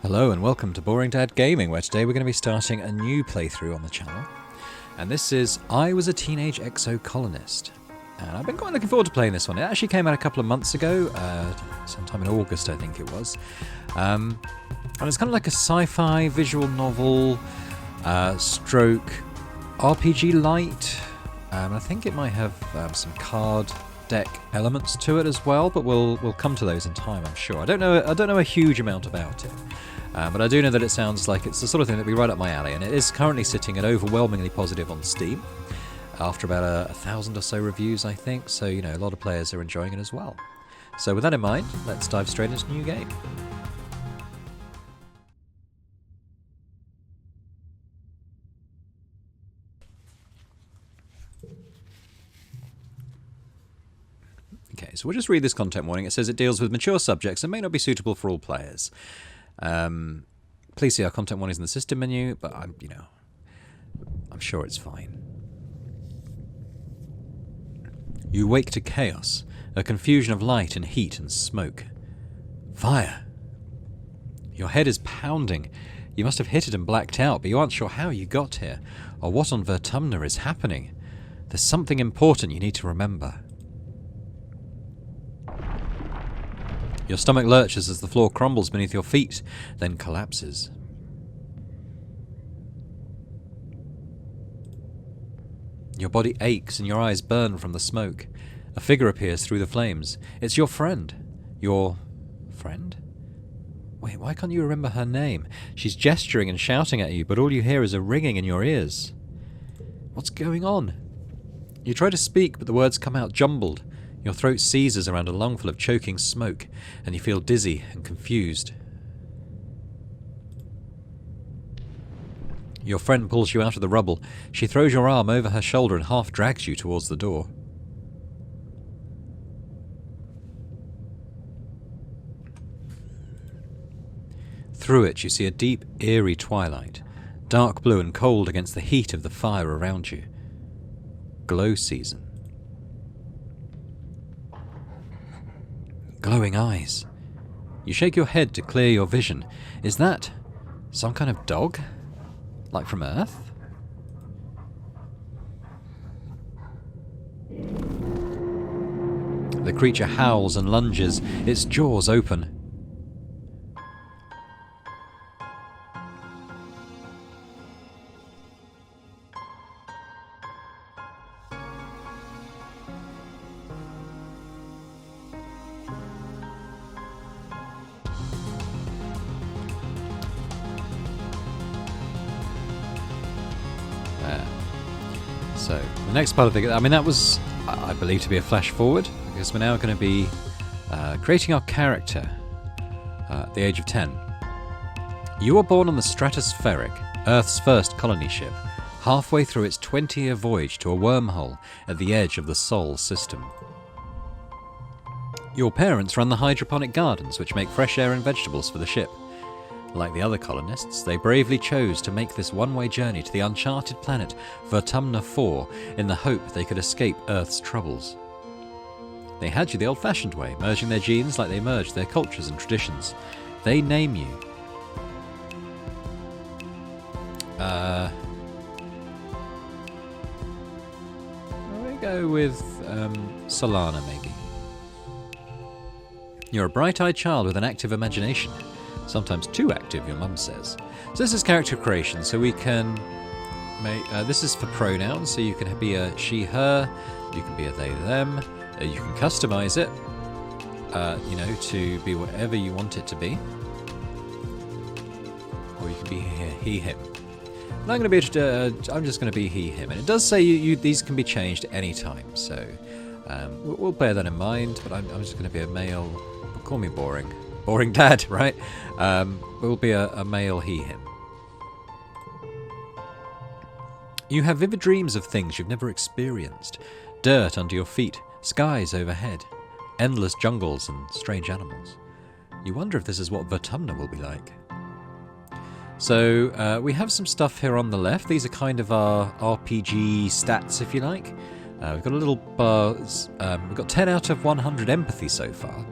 Hello and welcome to Boring Dad Gaming, where today we're going to be starting a new playthrough on the channel. And this is I Was a Teenage Exocolonist. And I've been quite looking forward to playing this one. It actually came out a couple of months ago, sometime in August I think it was. And it's kind of like a sci-fi visual novel, stroke RPG light. I think it might have some card deck elements to it as well, but we'll come to those in time, I'm sure. I don't know a huge amount about it, but I do know that it sounds like it's the sort of thing that'd be right up my alley, and it is currently sitting at overwhelmingly positive on Steam after about 1,000 or so reviews, I think. So a lot of players are enjoying it as well. So with that in mind, let's dive straight into the new game. Okay, so we'll just read this content warning. It says it deals with mature subjects and may not be suitable for all players. Please see our content warnings in the system menu, but I'm sure it's fine. You wake to chaos, a confusion of light and heat and smoke. Fire! Your head is pounding. You must have hit it and blacked out, but you aren't sure how you got here, or what on Vertumna is happening. There's something important you need to remember. Your stomach lurches as the floor crumbles beneath your feet, then collapses. Your body aches and your eyes burn from the smoke. A figure appears through the flames. It's your friend. Your friend? Wait, why can't you remember her name? She's gesturing and shouting at you, but all you hear is a ringing in your ears. What's going on? You try to speak, but the words come out jumbled. Your throat seizes around a lungful of choking smoke, and you feel dizzy and confused. Your friend pulls you out of the rubble. She throws your arm over her shoulder and half drags you towards the door. Through it you see a deep, eerie twilight, dark blue and cold against the heat of the fire around you. Glow season. Glowing eyes. You shake your head to clear your vision. Is that some kind of dog? Like from Earth? The creature howls and lunges, its jaws open. So, the next part of the... that was, I believe, to be a flash forward, because we're now going to be creating our character at the age of 10. You were born on the Stratospheric, Earth's first colony ship, halfway through its 20-year voyage to a wormhole at the edge of the Sol system. Your parents run the hydroponic gardens, which make fresh air and vegetables for the ship. Like the other colonists, they bravely chose to make this one-way journey to the uncharted planet Vertumna 4 in the hope they could escape Earth's troubles. They had you the old-fashioned way, merging their genes like they merged their cultures and traditions. They name you. We go with Solana, maybe. You're a bright-eyed child with an active imagination. Sometimes too active, your mum says. So this is character creation, so we can make... this is for pronouns, so you can be a she, her, you can be a they, them, you can customize it, to be whatever you want it to be. Or you can be he, him. And I'm just going to be he, him. And it does say these can be changed at any time, so we'll bear that in mind, but I'm just going to be a male. Call me boring. Boring dad, right? Will be a male he, him. You have vivid dreams of things you've never experienced. Dirt under your feet, skies overhead, endless jungles and strange animals. You wonder if this is what Vertumna will be like. So, we have some stuff here on the left. These are kind of our RPG stats, if you like. We've got a little bar. We've got 10 out of 100 empathy so far.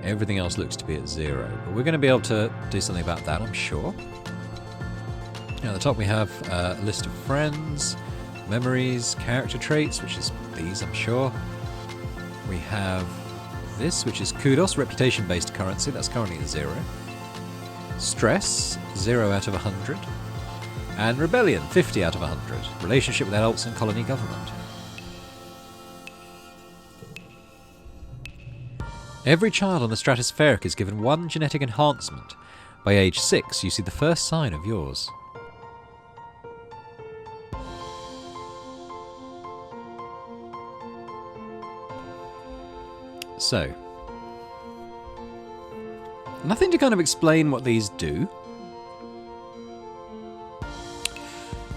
Everything else looks to be at 0. But we're going to be able to do something about that, I'm sure. At the top we have a list of friends, memories, character traits, which is these, I'm sure. We have this, which is kudos, reputation-based currency. That's currently at 0. Stress, 0 out of 100. And rebellion, 50 out of 100. Relationship with adults and colony government. Every child on the stratospheric is given 1 genetic enhancement. By age 6, you see the first sign of yours. So, nothing to kind of explain what these do.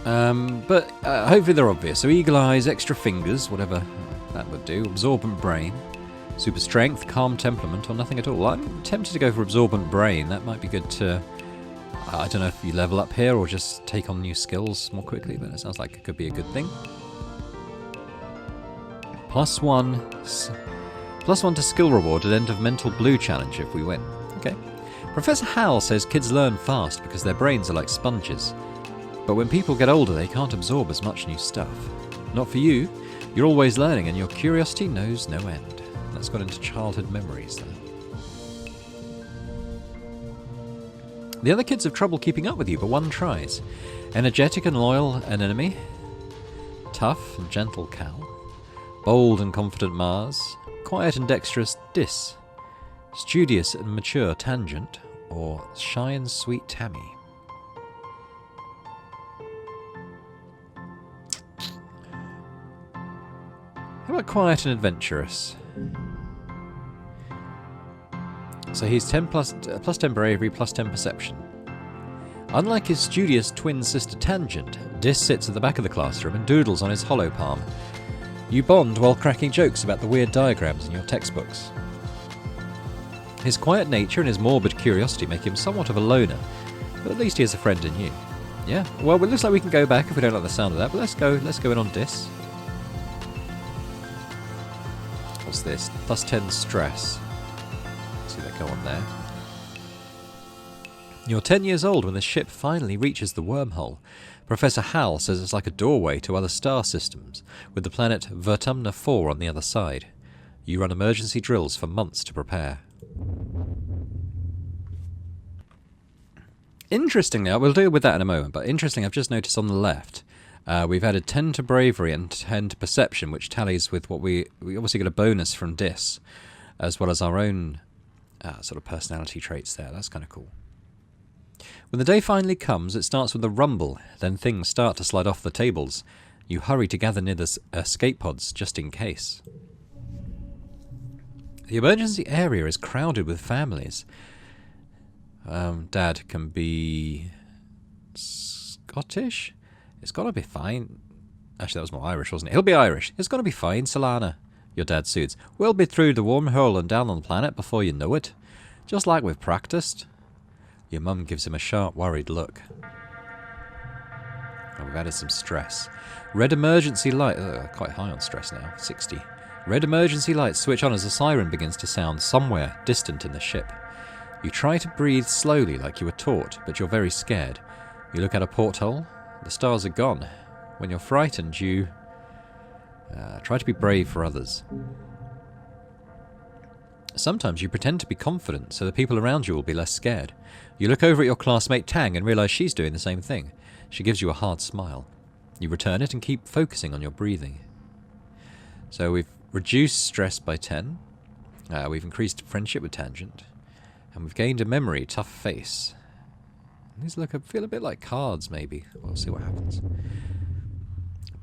But hopefully they're obvious. So eagle eyes, extra fingers, whatever that would do. Absorbent brain. Super strength, calm temperament, or nothing at all. I'm tempted to go for absorbent brain. That might be good to... I don't know if you level up here or just take on new skills more quickly, but it sounds like it could be a good thing. +1 to skill reward at end of mental blue challenge if we win. Okay. Professor Hal says kids learn fast because their brains are like sponges. But when people get older, they can't absorb as much new stuff. Not for you. You're always learning and your curiosity knows no end. That's got into childhood memories there. The other kids have trouble keeping up with you, but one tries. Energetic and loyal anemone. Tough and gentle Cal. Bold and confident Mars. Quiet and dexterous Dis. Studious and mature Tangent. Or shy and sweet Tammy. How about quiet and adventurous? So he's 10 plus 10 bravery, plus 10 perception. Unlike his studious twin sister Tangent, Dis sits at the back of the classroom and doodles on his hollow palm. You bond while cracking jokes about the weird diagrams in your textbooks. His quiet nature and his morbid curiosity make him somewhat of a loner, but at least he has a friend in you. Yeah, well, it looks like we can go back if we don't like the sound of that, but let's go in on Dis. What's this? Plus 10 stress. Let's see that go on there. You're 10 years old when the ship finally reaches the wormhole. Professor Hal says it's like a doorway to other star systems, with the planet Vertumna 4 on the other side. You run emergency drills for months to prepare. Interestingly, we'll deal with that in a moment, but interesting, I've just noticed on the left, we've added 10 to bravery and 10 to perception, which tallies with what we obviously get a bonus from Dis, as well as our own sort of personality traits there. That's kind of cool. When the day finally comes, it starts with a rumble, then things start to slide off the tables. You hurry to gather near the escape pods, just in case. The emergency area is crowded with families. Dad can be... Scottish? It's gotta be fine. Actually, that was more Irish, wasn't it? He'll be Irish. It's gonna be fine, Solana. Your dad soothes. We'll be through the wormhole and down on the planet before you know it. Just like we've practiced. Your mum gives him a sharp, worried look. Oh, we've added some stress. Red emergency light... quite high on stress now. 60. Red emergency lights switch on as a siren begins to sound somewhere distant in the ship. You try to breathe slowly like you were taught, but you're very scared. You look at a porthole. The stars are gone. When you're frightened, you... try to be brave for others. Sometimes you pretend to be confident so the people around you will be less scared. You look over at your classmate Tang and realise she's doing the same thing. She gives you a hard smile. You return it and keep focusing on your breathing. So we've reduced stress by 10. We've increased friendship with Tangent. And we've gained a memory, tough face. These feel a bit like cards, maybe. We'll see what happens.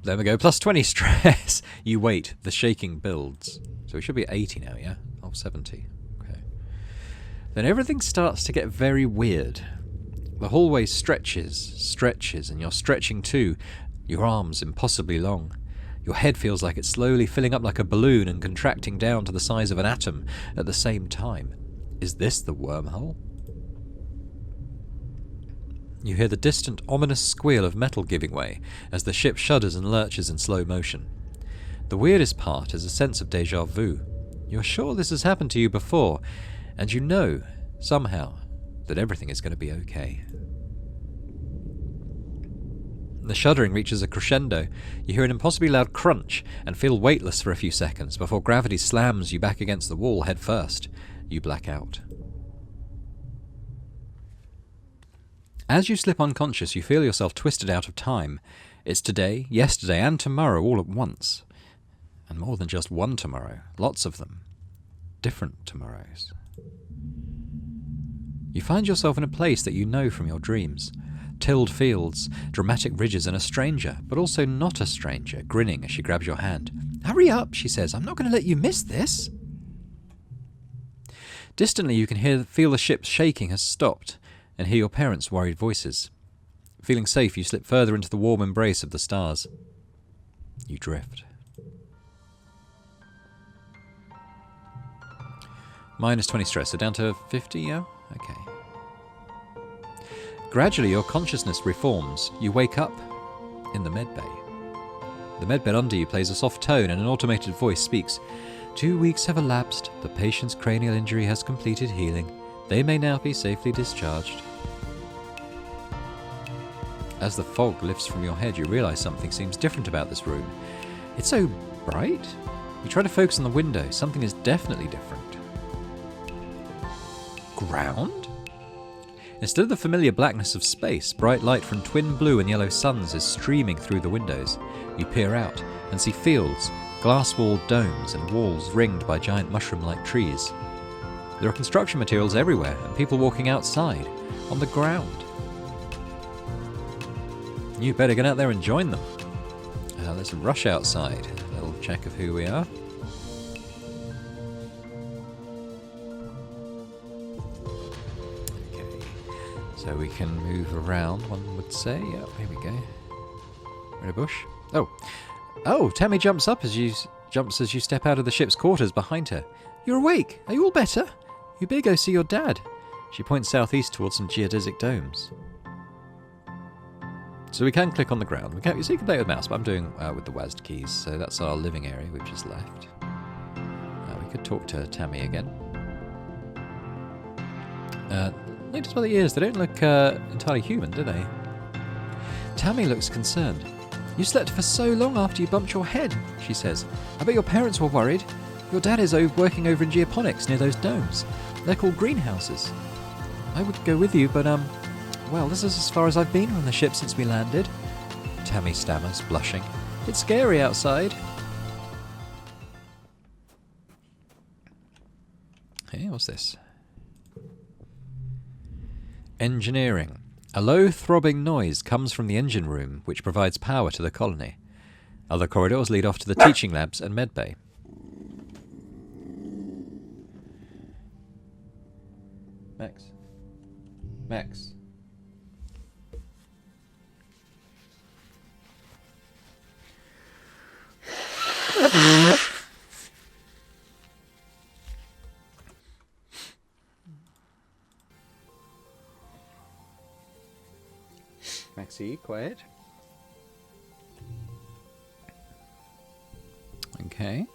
There we go. Plus 20 stress. You wait. The shaking builds. So we should be at 80 now, yeah? Oh, 70. Okay. Then everything starts to get very weird. The hallway stretches, and you're stretching too. Your arms impossibly long. Your head feels like it's slowly filling up like a balloon and contracting down to the size of an atom at the same time. Is this the wormhole? You hear the distant, ominous squeal of metal giving way as the ship shudders and lurches in slow motion. The weirdest part is a sense of déjà vu. You're sure this has happened to you before, And you know, somehow, that everything is going to be okay. The shuddering reaches a crescendo. You hear an impossibly loud crunch and feel weightless for a few seconds before gravity slams you back against the wall head first. You black out. As you slip unconscious, you feel yourself twisted out of time. It's today, yesterday, and tomorrow all at once. And more than just one tomorrow. Lots of them. Different tomorrows. You find yourself in a place that you know from your dreams. Tilled fields, dramatic ridges, and a stranger, but also not a stranger, grinning as she grabs your hand. "Hurry up," she says. "I'm not going to let you miss this." Distantly you can feel the ship's shaking has stopped, and hear your parents' worried voices. Feeling safe, you slip further into the warm embrace of the stars. You drift. -20 stress, so down to 50, yeah? Okay. Gradually, your consciousness reforms. You wake up in the medbay. The medbed under you plays a soft tone and an automated voice speaks. 2 weeks have elapsed. The patient's cranial injury has completed healing. They may now be safely discharged. As the fog lifts from your head, you realise something seems different about this room. It's so bright. You try to focus on the window. Something is definitely different. Ground? Instead of the familiar blackness of space, bright light from twin blue and yellow suns is streaming through the windows. You peer out and see fields, glass-walled domes and walls ringed by giant mushroom-like trees. There are construction materials everywhere and people walking outside, on the ground. You better get out there and join them. Let's rush outside. A little check of who we are. So we can move around, one would say. Yep, here we go. We're in a bush. Oh, Tammy jumps as you step out of the ship's quarters behind her. "You're awake. Are you all better? You better go see your dad." She points southeast towards some geodesic domes. So we can click on the ground. So you can play with the mouse, but I'm doing with the WASD keys. So that's our living area we've just left. We could talk to Tammy again. Notice by the ears, they don't look entirely human, do they? Tammy looks concerned. "You slept for so long after you bumped your head," she says. "I bet your parents were worried. Your dad is working over in geoponics near those domes. They're called greenhouses. I would go with you, but, well, this is as far as I've been on the ship since we landed." Tammy stammers, blushing. "It's scary outside." Hey, what's this? Engineering. A low throbbing noise comes from the engine room, which provides power to the colony. Other corridors lead off to the teaching labs and medbay. Max. Maxie, quiet. Okay.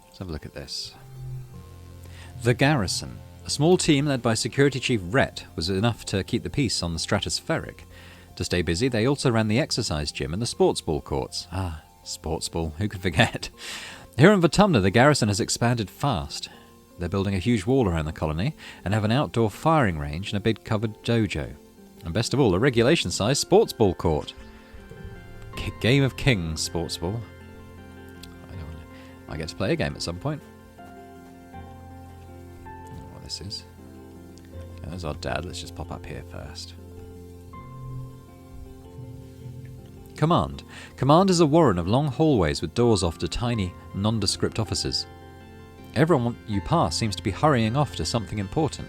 Let's have a look at this. The Garrison. A small team led by Security Chief Rhett was enough to keep the peace on the stratospheric. To stay busy, they also ran the exercise gym and the sports ball courts. Sports ball, who could forget? Here in Vatumna, the Garrison has expanded fast. They're building a huge wall around the colony and have an outdoor firing range and a big covered dojo. And best of all, a regulation-sized sports ball court. Game of Kings sports ball. I get to play a game at some point. I don't know what this is. Okay, there's our dad. Let's just pop up here first. Command. Command is a warren of long hallways with doors off to tiny, nondescript offices. Everyone you pass seems to be hurrying off to something important.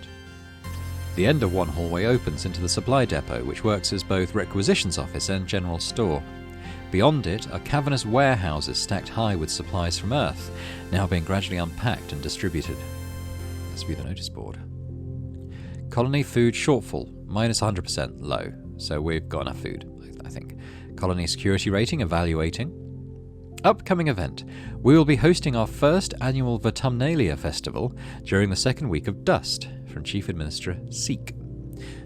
The end of one hallway opens into the supply depot, which works as both requisitions office and general store. Beyond it are cavernous warehouses stacked high with supplies from Earth, now being gradually unpacked and distributed. Let's view the notice board. Colony food shortfall, -100%, low. So we've got enough food, I think. Colony security rating, evaluating. Upcoming event. We will be hosting our first annual Vertumnalia Festival during the second week of Dust, from Chief Administrator Seek.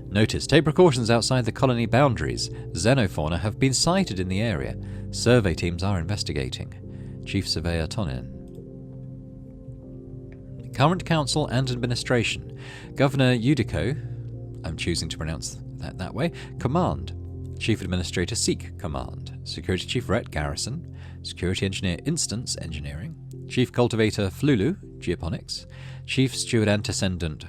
Notice, take precautions outside the colony boundaries. Xenofauna have been sighted in the area. Survey teams are investigating. Chief Surveyor Tonin. Current Council and Administration. Governor Yudico, I'm choosing to pronounce that way, Command. Chief Administrator Seek, Command. Security Chief Rhett, Garrison. Security Engineer Instance, Engineering. Chief Cultivator Flulu, Geoponics. Chief Steward Antecedent,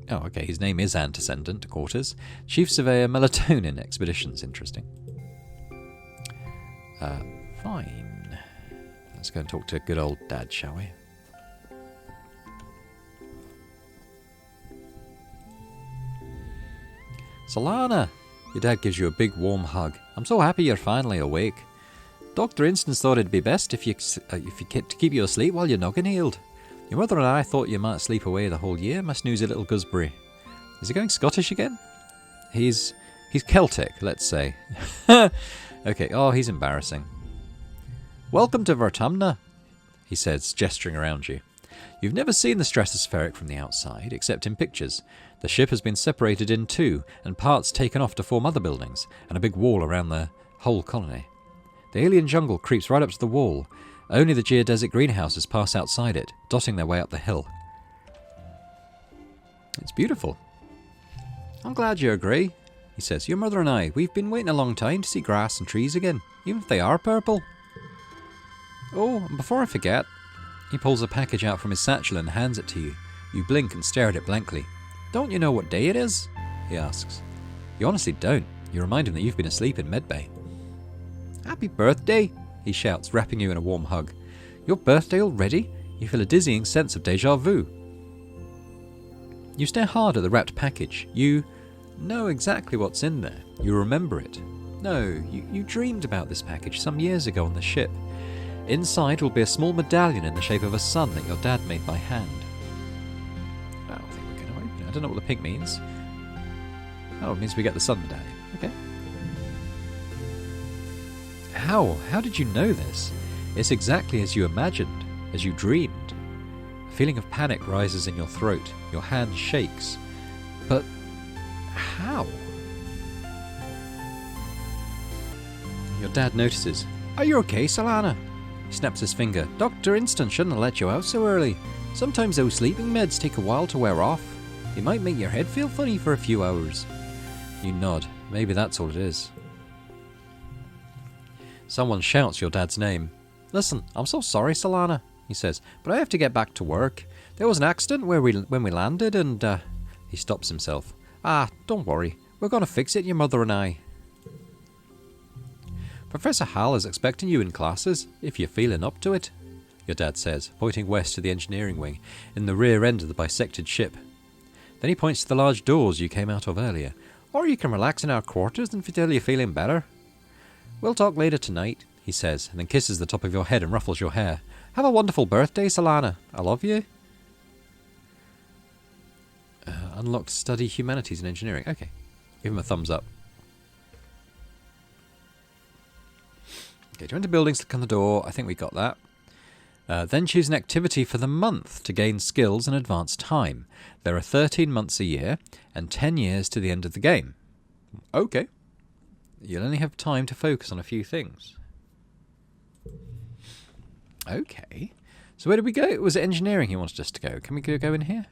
oh okay, his name is Antecedent, Quarters. Chief Surveyor Melatonin, Expeditions, interesting. Fine. Let's go and talk to good old Dad, shall we? Solana! Your dad gives you a big warm hug. I'm so happy you're finally awake. Dr. Instance thought it'd be best if you kept to keep you asleep while your noggin healed. Your mother and I thought you might sleep away the whole year, my snoozy little gooseberry. Is he going Scottish again? He's Celtic, let's say. Okay, oh, he's embarrassing. Welcome to Vertumna, he says, gesturing around you. You've never seen the stratospheric from the outside, except in pictures. The ship has been separated in two, and parts taken off to form other buildings, and a big wall around the whole colony. The alien jungle creeps right up to the wall. Only the geodesic greenhouses pass outside it, dotting their way up the hill. It's beautiful. I'm glad you agree, he says. Your mother and I, we've been waiting a long time to see grass and trees again, even if they are purple. Oh, and before I forget, he pulls a package out from his satchel and hands it to you. You blink and stare at it blankly. Don't you know what day it is? He asks. You honestly don't. You remind him that you've been asleep in medbay. Happy birthday, he shouts, wrapping you in a warm hug. Your birthday already? You feel a dizzying sense of déjà vu. You stare hard at the wrapped package. You know exactly what's in there. You remember it. No, you dreamed about this package some years ago on the ship. Inside will be a small medallion in the shape of a sun that your dad made by hand. I don't think we're going to open it. I don't know what the pink means. Oh, it means we get the sun medallion. Okay. How did you know this? It's exactly as you imagined, as you dreamed. A feeling of panic rises in your throat. Your hand shakes. But how? Your dad notices. Are you okay, Solana? He snaps his finger. Dr. Instant shouldn't have let you out so early. Sometimes those sleeping meds take a while to wear off. They might make your head feel funny for a few hours. You nod. Maybe that's all it is. Someone shouts your dad's name. Listen, I'm so sorry, Solana, he says, but I have to get back to work. There was an accident when we landed and, He stops himself. Don't worry. We're going to fix it, your mother and I. Professor Hal is expecting you in classes, if you're feeling up to it, your dad says, pointing west to the engineering wing, in the rear end of the bisected ship. Then he points to the large doors you came out of earlier. Or you can relax in our quarters until you're feeling better. We'll talk later tonight, he says, and then kisses the top of your head and ruffles your hair. Have a wonderful birthday, Solana. I love you. Unlocked study humanities and engineering. Okay. Give him a thumbs up. Okay, to enter buildings, click on the door. I think we got that. Then choose an activity for the month to gain skills and advance time. There are 13 months a year and 10 years to the end of the game. Okay. You'll only have time to focus on a few things. Okay. So where did we go? Was it engineering he wanted us to go? Can we go in here?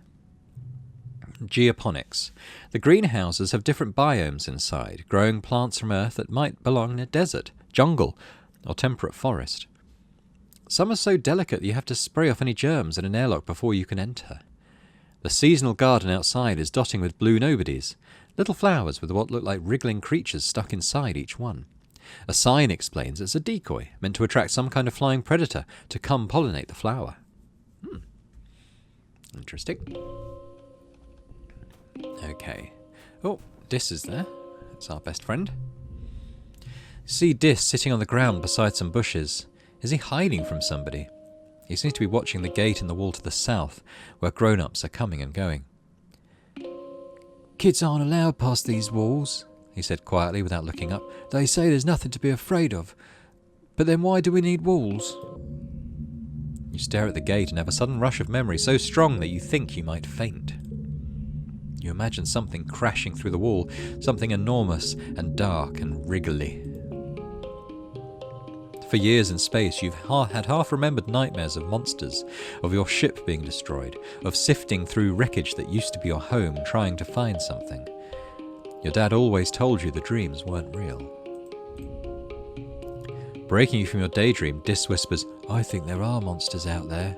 Geoponics. The greenhouses have different biomes inside, growing plants from Earth that might belong in a desert, jungle, or temperate forest. Some are so delicate that you have to spray off any germs in an airlock before you can enter. The seasonal garden outside is dotting with blue nobodies, little flowers with what look like wriggling creatures stuck inside each one. A sign explains it's a decoy, meant to attract some kind of flying predator to come pollinate the flower. Interesting. Okay. Oh, Dis is there. That's our best friend. See Dis sitting on the ground beside some bushes. Is he hiding from somebody? He seems to be watching the gate in the wall to the south, where grown-ups are coming and going. Kids aren't allowed past these walls, he said quietly without looking up. They say there's nothing to be afraid of. But then why do we need walls? You stare at the gate and have a sudden rush of memory so strong that you think you might faint. You imagine something crashing through the wall, something enormous and dark and wriggly. For years in space, you've had half-remembered nightmares of monsters, of your ship being destroyed, of sifting through wreckage that used to be your home, trying to find something. Your dad always told you the dreams weren't real. Breaking you from your daydream, Dis whispers, "I think there are monsters out there."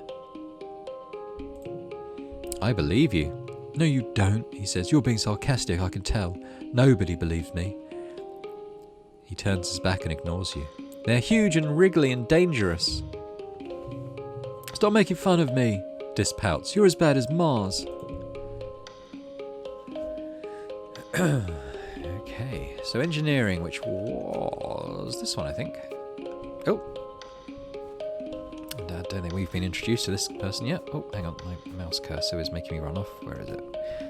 "I believe you." "No, you don't," he says. "You're being sarcastic, I can tell. Nobody believes me." He turns his back and ignores you. "They're huge and wriggly and dangerous." "Stop making fun of me," Dis pouts. "You're as bad as Mars." Okay, so engineering, which was this one, I think. Oh. I don't think we've been introduced to this person yet. Oh, hang on, my mouse cursor is making me run off. Where is it?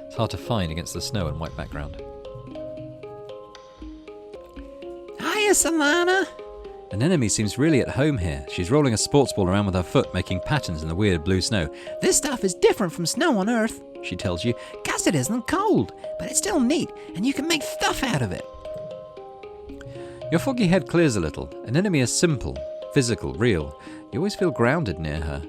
It's hard to find against the snow and white background. Hiya, Solana! An enemy seems really at home here. She's rolling a sports ball around with her foot, making patterns in the weird blue snow. "This stuff is different from snow on Earth," she tells you, "'cause it isn't cold, but it's still neat, and you can make stuff out of it." Your foggy head clears a little. An enemy is simple, physical, real. You always feel grounded near her.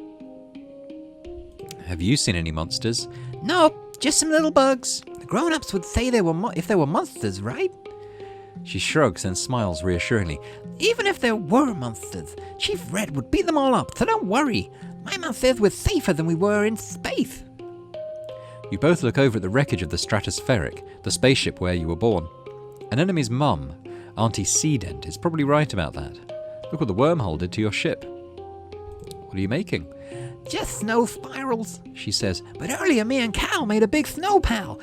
"Have you seen any monsters?" "Nope, just some little bugs. The grown-ups would say they were if they were monsters, right?" She shrugs and smiles reassuringly. "Even if there were monsters, Chief Red would beat them all up, so don't worry. My mum says we're safer than we were in space." You both look over at the wreckage of the Stratospheric, the spaceship where you were born. An enemy's mum, Auntie Seedent, is probably right about that. Look what the wormhole did to your ship. What are you making? "Just snow spirals," she says. "But earlier me and Cal made a big snow pal.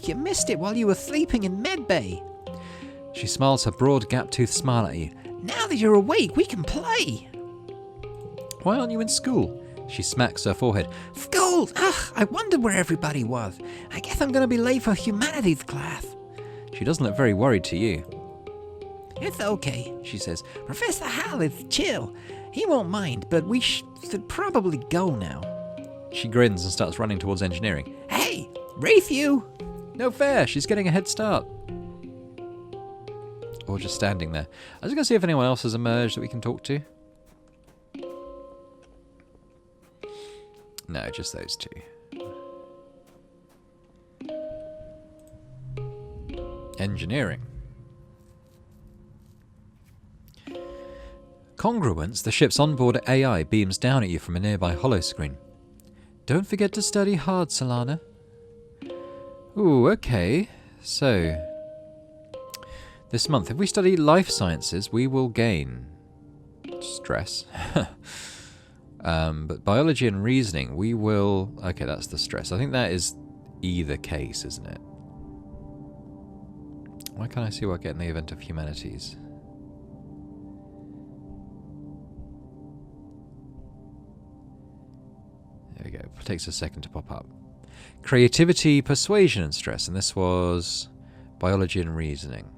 You missed it while you were sleeping in medbay." She smiles her broad, gap-toothed smile at you. "Now that you're awake, we can play." "Why aren't you in school?" She smacks her forehead. "School! I wondered where everybody was. I guess I'm going to be late for humanities class." She doesn't look very worried to you. "It's okay," she says. "Professor Hal is chill. He won't mind, but we should probably go now." She grins and starts running towards engineering. "Hey, race you!" "No fair, she's getting a head start." Or just standing there. I was going to see if anyone else has emerged that we can talk to. No, just those two. Engineering. Congruence, the ship's onboard AI, beams down at you from a nearby holoscreen. "Don't forget to study hard, Solana." Ooh, okay. So, this month, if we study life sciences, we will gain stress. But biology and reasoning, we will... Okay, that's the stress. I think that is either case, isn't it? Why can't I see what I get in the event of humanities? There we go. It takes a second to pop up. Creativity, persuasion, and stress. And this was biology and reasoning.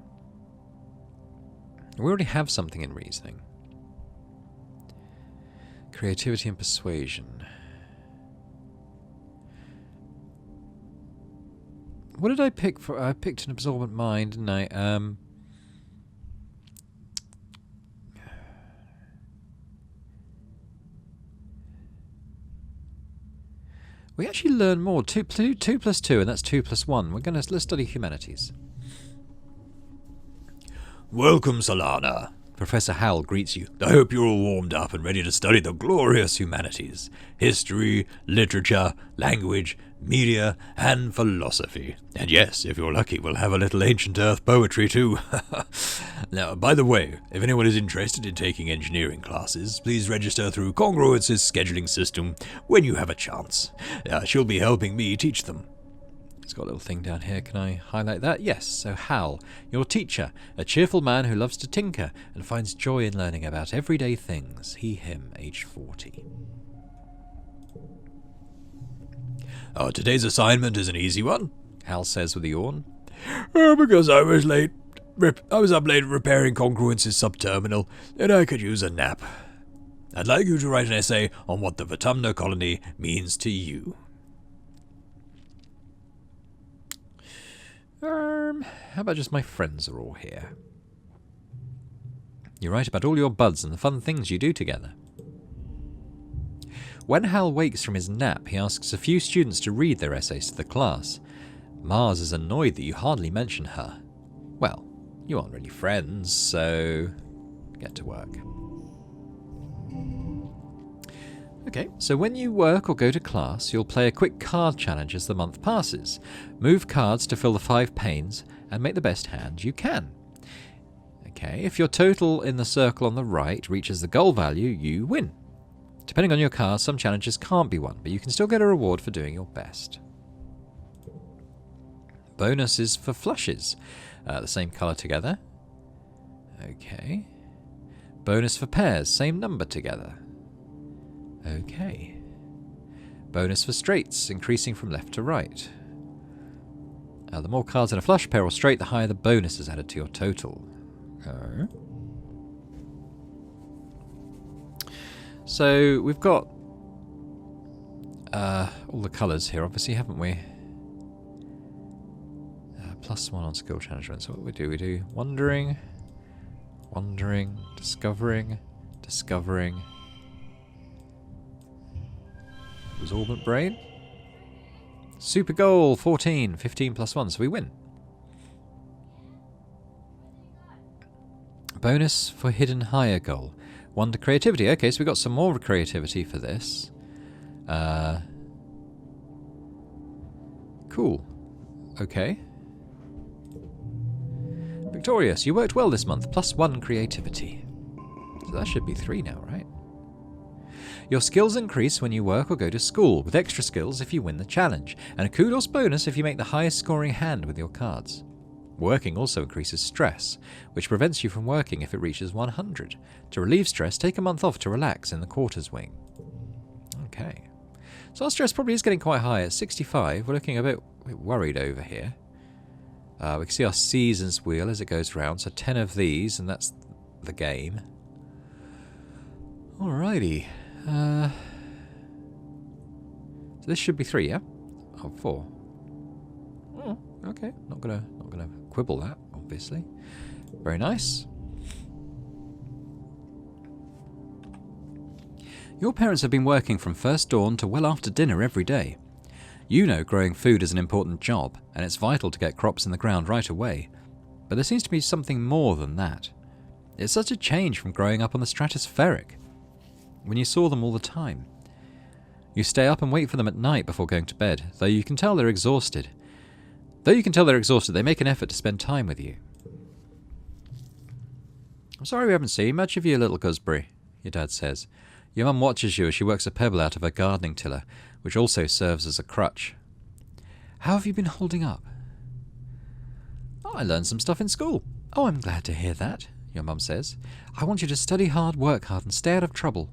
We already have something in reasoning. Creativity and persuasion. What did I pick for? I picked an absorbent mind, didn't I? We actually learn more. 2 plus 2, and that's 2 plus 1. Let's study humanities. "Welcome, Solana." Professor Hal greets you. "I hope you're all warmed up and ready to study the glorious humanities. History, literature, language, media, and philosophy. And yes, if you're lucky, we'll have a little ancient Earth poetry too. Now, by the way, if anyone is interested in taking engineering classes, please register through Congruence's scheduling system when you have a chance. She'll be helping me teach them." It's got a little thing down here. Can I highlight that? Yes. So Hal, your teacher, a cheerful man who loves to tinker and finds joy in learning about everyday things. He, him, aged 40. Today's assignment is an easy one, Hal says with a yawn. Because I was late. I was up late repairing Congruence's subterminal, and I could use a nap. I'd like you to write an essay on what the Vertumnus colony means to you. How about just my friends are all here? You write about all your buds and the fun things you do together. When Hal wakes from his nap, he asks a few students to read their essays to the class. Mars is annoyed that you hardly mention her. Well, you aren't really friends, so get to work. Okay, so when you work or go to class, you'll play a quick card challenge as the month passes. Move cards to fill the 5 panes and make the best hand you can. Okay, if your total in the circle on the right reaches the goal value, you win. Depending on your card, some challenges can't be won, but you can still get a reward for doing your best. Bonuses for flushes. The same colour together. Okay. Bonus for pairs, same number together. Okay. Bonus for straights, increasing from left to right. The more cards in a flush, pair or straight, the higher the bonus is added to your total. Okay. So we've got all the colours here, obviously, haven't we? +1 on skill challenge. So what we do wandering, discovering, absorbent brain. Super goal, 14, 15 +1, so we win. Bonus for hidden higher goal. 1 to creativity. Okay, so we got some more creativity for this. Cool. Okay. Victorious, you worked well this month. +1 creativity. So that should be 3 now, right? Your skills increase when you work or go to school, with extra skills if you win the challenge, and a kudos bonus if you make the highest scoring hand with your cards. Working also increases stress, which prevents you from working if it reaches 100. To relieve stress, take a month off to relax in the quarters wing. Okay. So our stress probably is getting quite high at 65. We're looking a bit worried over here. We can see our seasons wheel as it goes round, so 10 of these, and that's the game. Alrighty. So this should be 3, yeah? Oh, 4. Oh, okay. Not gonna quibble that, obviously. Very nice. Your parents have been working from first dawn to well after dinner every day. You know growing food is an important job, and it's vital to get crops in the ground right away. But there seems to be something more than that. It's such a change from growing up on the stratospheric, when you saw them all the time. You stay up and wait for them at night before going to bed, though you can tell they're exhausted. They make an effort to spend time with you. I'm sorry we haven't seen much of you, little Gooseberry, your dad says. Your mum watches you as she works a pebble out of her gardening tiller, which also serves as a crutch. How have you been holding up? Oh, I learned some stuff in school. Oh, I'm glad to hear that, your mum says. I want you to study hard, work hard, and stay out of trouble.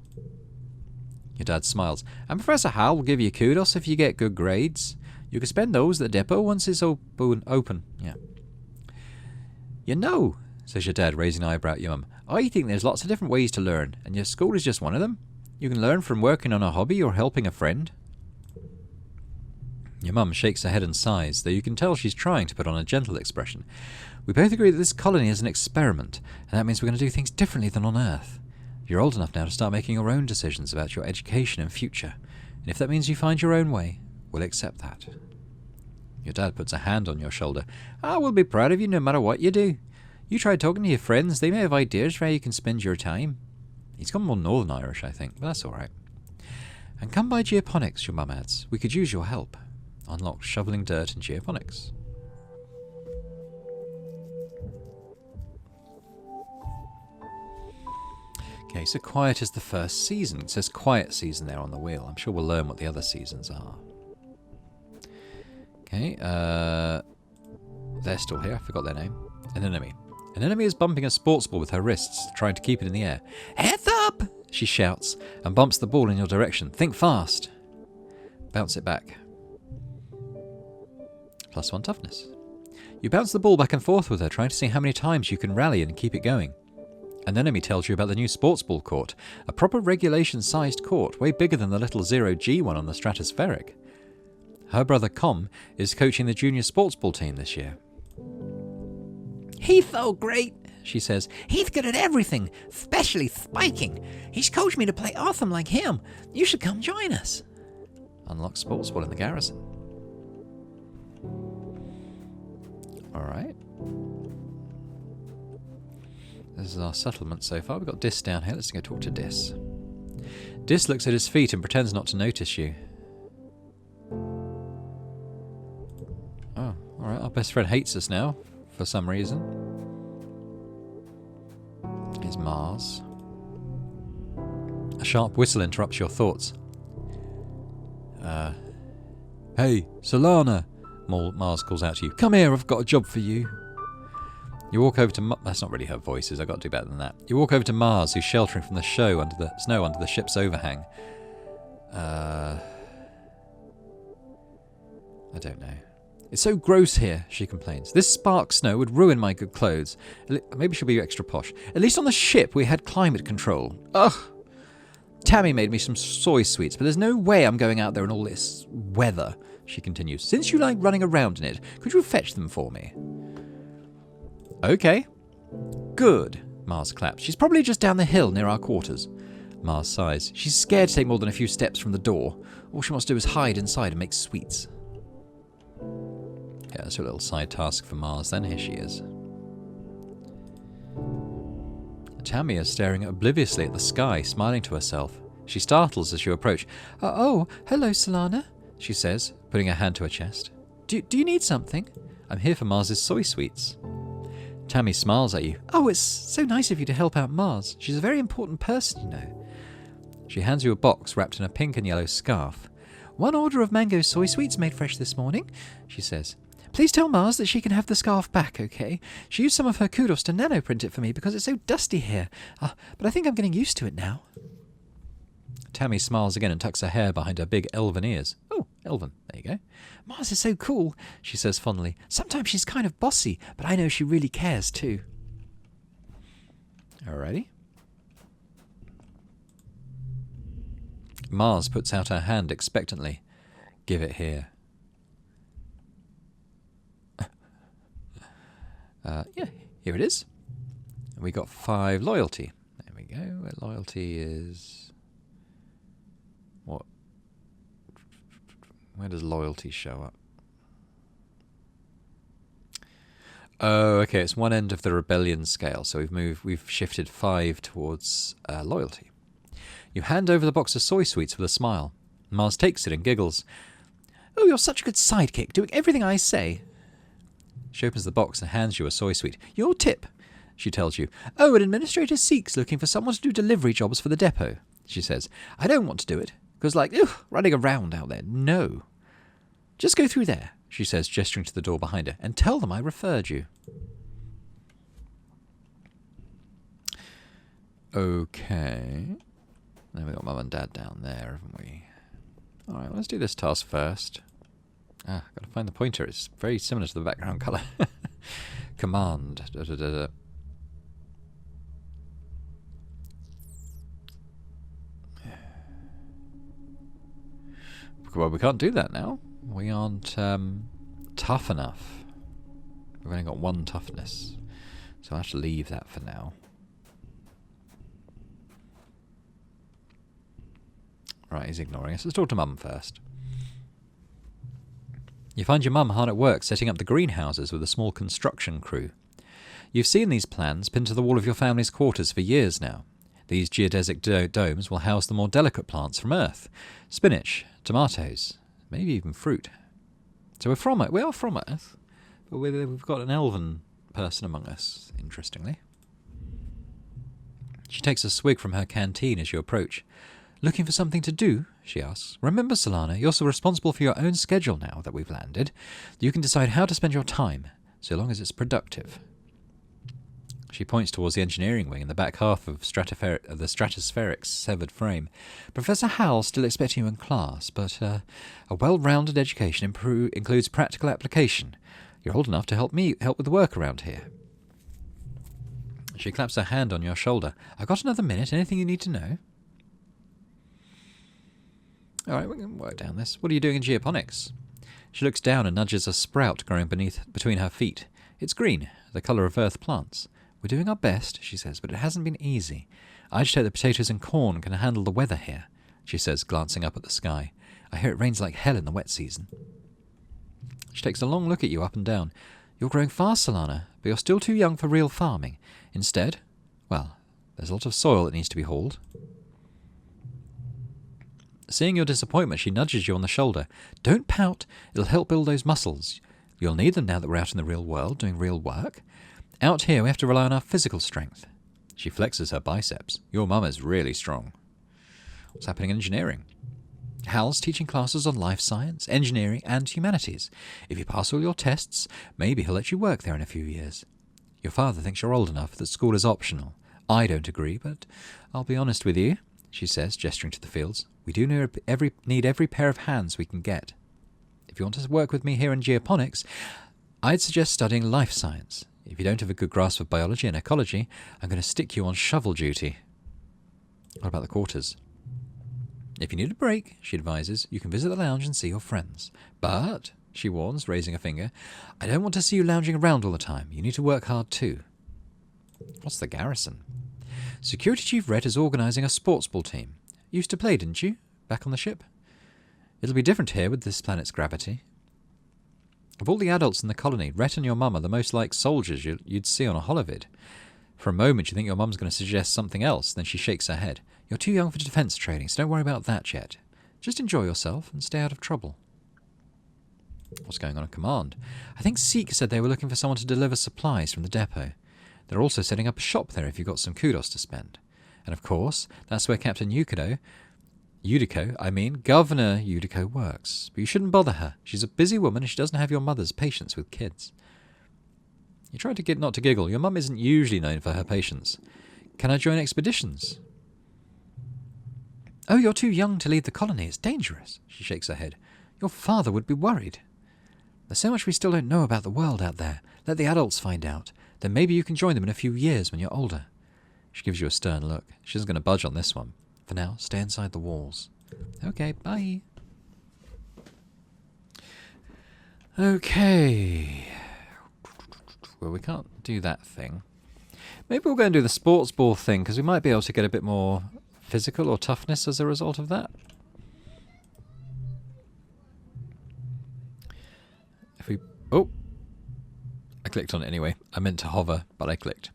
Your dad smiles. And Professor Hal will give you kudos if you get good grades. You can spend those at the depot once it's open. Yeah. You know, says your dad, raising an eyebrow at your mum, I think there's lots of different ways to learn, and your school is just one of them. You can learn from working on a hobby or helping a friend. Your mum shakes her head and sighs, though you can tell she's trying to put on a gentle expression. We both agree that this colony is an experiment, and that means we're going to do things differently than on Earth. You're old enough now to start making your own decisions about your education and future, and if that means you find your own way, we'll accept that. Your dad puts a hand on your shoulder. We'll be proud of you no matter what you do. You try talking to your friends, they may have ideas for how you can spend your time. He's gone more Northern Irish, I think, but that's alright. And come by geoponics, your mum adds. We could use your help. Unlock shoveling dirt in geoponics. Okay, so quiet is the first season. It says quiet season there on the wheel. I'm sure we'll learn what the other seasons are. Okay, they're still here. I forgot their name. Anemone. Anemone is bumping a sports ball with her wrists, trying to keep it in the air. Heads up! She shouts, and bumps the ball in your direction. Think fast. Bounce it back. +1 toughness. You bounce the ball back and forth with her, trying to see how many times you can rally and keep it going. And then Emmy tells you about the new sports ball court, a proper regulation-sized court, way bigger than the little 0G one on the stratospheric. Her brother Com is coaching the junior sports ball team this year. He's so great, she says. He's good at everything, especially spiking. He's coached me to play awesome like him. You should come join us. Unlock sports ball in the garrison. Alright. This is our settlement so far. We've got Dis down here. Let's go talk to Dis. Dis looks at his feet and pretends not to notice you. Oh, alright. Our best friend hates us now, for some reason. Here's Mars. A sharp whistle interrupts your thoughts. Hey, Solana! Mars calls out to you. Come here, I've got a job for you. You walk over to... That's not really her voices, I've got to do better than that. You walk over to Mars, who's sheltering from the snow under the ship's overhang. I don't know. It's so gross here, she complains. This spark snow would ruin my good clothes. Maybe she'll be extra posh. At least on the ship we had climate control. Ugh! Tammy made me some soy sweets, but there's no way I'm going out there in all this weather, she continues. Since you like running around in it, could you fetch them for me? Okay. Good, Mars claps. She's probably just down the hill near our quarters. Mars sighs. She's scared to take more than a few steps from the door. All she wants to do is hide inside and make sweets. Yeah, that's a little side task for Mars then. Here she is. Tammy is staring obliviously at the sky, smiling to herself. She startles as you approach. Oh, hello, Solana, she says, putting her hand to her chest. Do you need something? I'm here for Mars's soy sweets. Tammy smiles at you. Oh, it's so nice of you to help out Mars. She's a very important person, you know. She hands you a box wrapped in a pink and yellow scarf. One order of mango soy sweets made fresh this morning, she says. Please tell Mars that she can have the scarf back, okay? She used some of her kudos to nanoprint it for me because it's so dusty here. But I think I'm getting used to it now. Tammy smiles again and tucks her hair behind her big elven ears. Oh, elven. There you go. Mars is so cool, she says fondly. Sometimes she's kind of bossy, but I know she really cares too. Alrighty. Mars puts out her hand expectantly. Give it here. Yeah, here it is. And we got 5 loyalty. There we go. Loyalty is... What? Where does loyalty show up? Oh, okay. It's one end of the rebellion scale. So we've shifted 5 towards loyalty. You hand over the box of soy sweets with a smile. Mars takes it and giggles. Oh, you're such a good sidekick, doing everything I say. She opens the box and hands you a soy sweet. Your tip, she tells you. Oh, an administrator Seek's looking for someone to do delivery jobs for the depot, she says. I don't want to do it, because running around out there, no. Just go through there, she says, gesturing to the door behind her, and tell them I referred you. Okay. Then we've got Mum and Dad down there, haven't we? Alright, let's do this task first. Got to find the pointer. It's very similar to the background colour. Command. Well, we can't do that now. We aren't tough enough. We've only got 1 toughness. So I have to leave that for now. Right, he's ignoring us. Let's talk to Mum first. You find your mum hard at work setting up the greenhouses with a small construction crew. You've seen these plans pinned to the wall of your family's quarters for years now. These geodesic domes will house the more delicate plants from Earth. Spinach, tomatoes, maybe even fruit. So we are from Earth, but we've got an elven person among us, interestingly. She takes a swig from her canteen as you approach. Looking for something to do? She asks. Remember, Solana, you're so responsible for your own schedule now that we've landed. You can decide how to spend your time, so long as it's productive. She points towards the engineering wing in the back half of the Stratospheric's severed frame. Professor Howell's still expecting you in class, but a well-rounded education includes practical application. You're old enough to help with the work around here. She claps her hand on your shoulder. I've got another minute. Anything you need to know? All right, we can work down this. What are you doing in geoponics? She looks down and nudges a sprout growing between her feet. It's green, the colour of earth plants. We're doing our best, she says, but it hasn't been easy. I just hope the potatoes and corn can handle the weather here, she says, glancing up at the sky. I hear it rains like hell in the wet season. She takes a long look at you up and down. You're growing fast, Solana, but you're still too young for real farming. Instead, well, there's a lot of soil that needs to be hauled. Seeing your disappointment, she nudges you on the shoulder. Don't pout. It'll help build those muscles. You'll need them now that we're out in the real world, doing real work. Out here, we have to rely on our physical strength. She flexes her biceps. Your mum is really strong. What's happening in engineering? Hal's teaching classes on life science, engineering, and humanities. If you pass all your tests, maybe he'll let you work there in a few years. Your father thinks you're old enough that school is optional. I don't agree, but I'll be honest with you, she says, gesturing to the fields. We do need every pair of hands we can get. If you want to work with me here in geoponics, I'd suggest studying life science. If you don't have a good grasp of biology and ecology, I'm going to stick you on shovel duty. What about the quarters? If you need a break, she advises, you can visit the lounge and see your friends. But, she warns, raising a finger, I don't want to see you lounging around all the time. You need to work hard too. What's the garrison? Security Chief Rhett is organising a sports ball team. Used to play, didn't you? Back on the ship? It'll be different here with this planet's gravity. Of all the adults in the colony, Rhett and your mum are the most like soldiers you'd see on a holovid. For a moment you think your mum's going to suggest something else, then she shakes her head. You're too young for defence training, so don't worry about that yet. Just enjoy yourself and stay out of trouble. What's going on at command? I think Seek said they were looking for someone to deliver supplies from the depot. They're also setting up a shop there if you've got some kudos to spend. And of course, that's where Captain Governor Yudico works. But you shouldn't bother her. She's a busy woman and she doesn't have your mother's patience with kids. You try to get not to giggle. Your mum isn't usually known for her patience. Can I join expeditions? Oh, you're too young to lead the colony. It's dangerous. She shakes her head. Your father would be worried. There's so much we still don't know about the world out there. Let the adults find out. Then maybe you can join them in a few years when you're older. She gives you a stern look. She isn't going to budge on this one. For now, stay inside the walls. Okay, bye. Okay. Well, we can't do that thing. Maybe we'll go and do the sports ball thing, because we might be able to get a bit more physical or toughness as a result of that. If we... Oh! I clicked on it anyway. I meant to hover, but I clicked.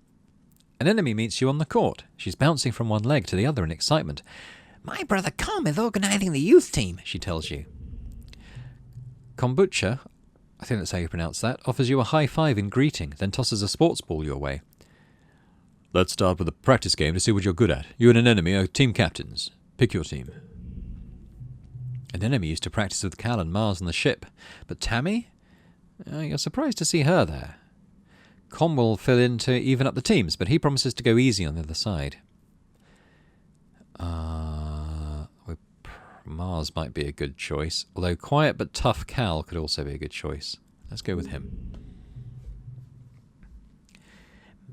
An enemy meets you on the court. She's bouncing from one leg to the other in excitement. My brother Com is organising the youth team, she tells you. Kombucha, I think that's how you pronounce that, offers you a high five in greeting, then tosses a sports ball your way. Let's start with a practice game to see what you're good at. You and an enemy are team captains. Pick your team. An enemy used to practice with Cal and Mars on the ship. But Tammy? You're surprised to see her there. Com will fill in to even up the teams, but he promises to go easy on the other side. Mars might be a good choice, although quiet but tough Cal could also be a good choice. Let's go with him.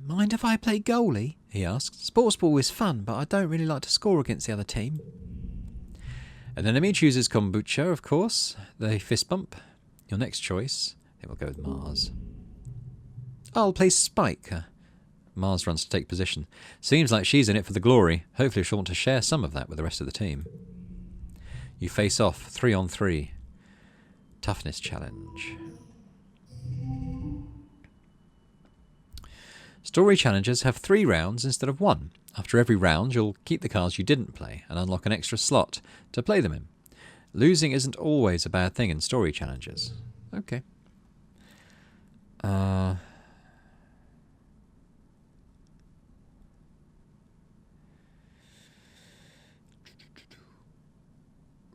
Mind if I play goalie? He asks. Sports ball is fun, but I don't really like to score against the other team. An enemy chooses Kombucha, of course. They fist bump. Your next choice, I think we'll go with Mars. I'll play Spike. Mars runs to take position. Seems like she's in it for the glory. Hopefully she'll want to share some of that with the rest of the team. You face off 3-on-3. Toughness challenge. Story challenges have 3 rounds instead of 1. After every round, you'll keep the cards you didn't play and unlock an extra slot to play them in. Losing isn't always a bad thing in story challenges. Okay.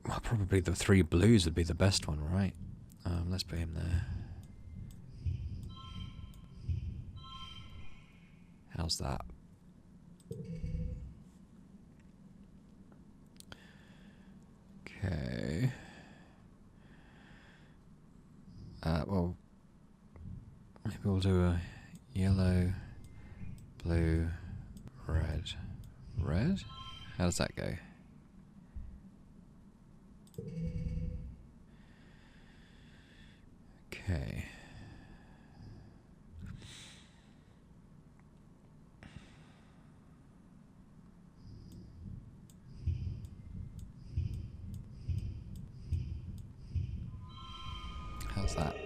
Well, probably the 3 blues would be the best one, right? Let's put him there. How's that? Okay. Well, we'll do a yellow, blue, red. Red? How does that go? Okay. How's that?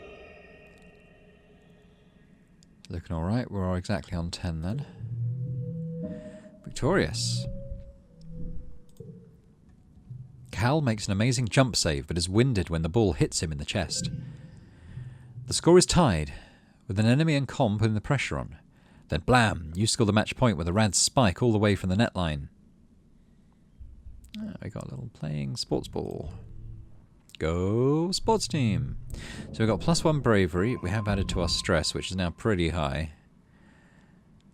Looking alright. We're all exactly on 10 then. Victorious. Cal makes an amazing jump save, but is winded when the ball hits him in the chest. The score is tied, with an enemy and Com putting the pressure on. Then blam, you score the match point with a rad spike all the way from the net line. We got a little playing sports ball. Go sports team. So we've got +1 bravery. We have added to our stress, which is now pretty high.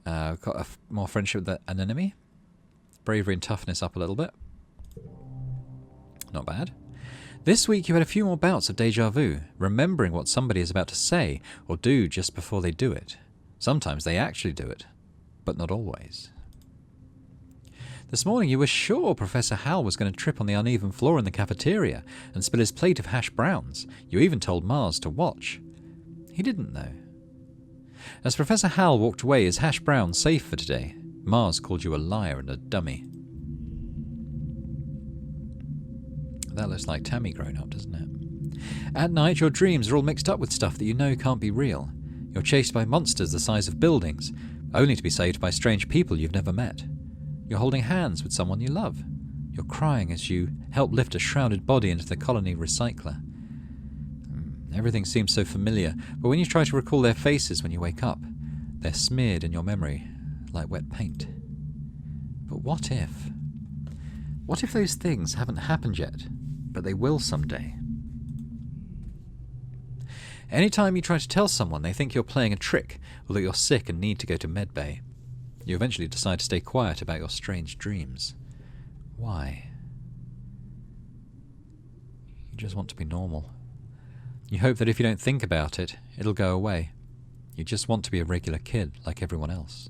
We've got more friendship with an enemy. Bravery and toughness up a little bit. Not bad. This week you had a few more bouts of deja vu, remembering what somebody is about to say or do just before they do it. Sometimes they actually do it, but not always. This morning you were sure Professor Hal was going to trip on the uneven floor in the cafeteria and spill his plate of hash browns. You even told Mars to watch. He didn't, though. As Professor Hal walked away, is hash brown safe for today? Mars called you a liar and a dummy. That looks like Tammy grown up, doesn't it? At night, your dreams are all mixed up with stuff that you know can't be real. You're chased by monsters the size of buildings, only to be saved by strange people you've never met. You're holding hands with someone you love. You're crying as you help lift a shrouded body into the colony recycler. Everything seems so familiar, but when you try to recall their faces when you wake up, they're smeared in your memory like wet paint. But what if? What if those things haven't happened yet, but they will someday? Anytime you try to tell someone, they think you're playing a trick or that you're sick and need to go to medbay. You eventually decide to stay quiet about your strange dreams. Why? You just want to be normal. You hope that if you don't think about it, it'll go away. You just want to be a regular kid like everyone else.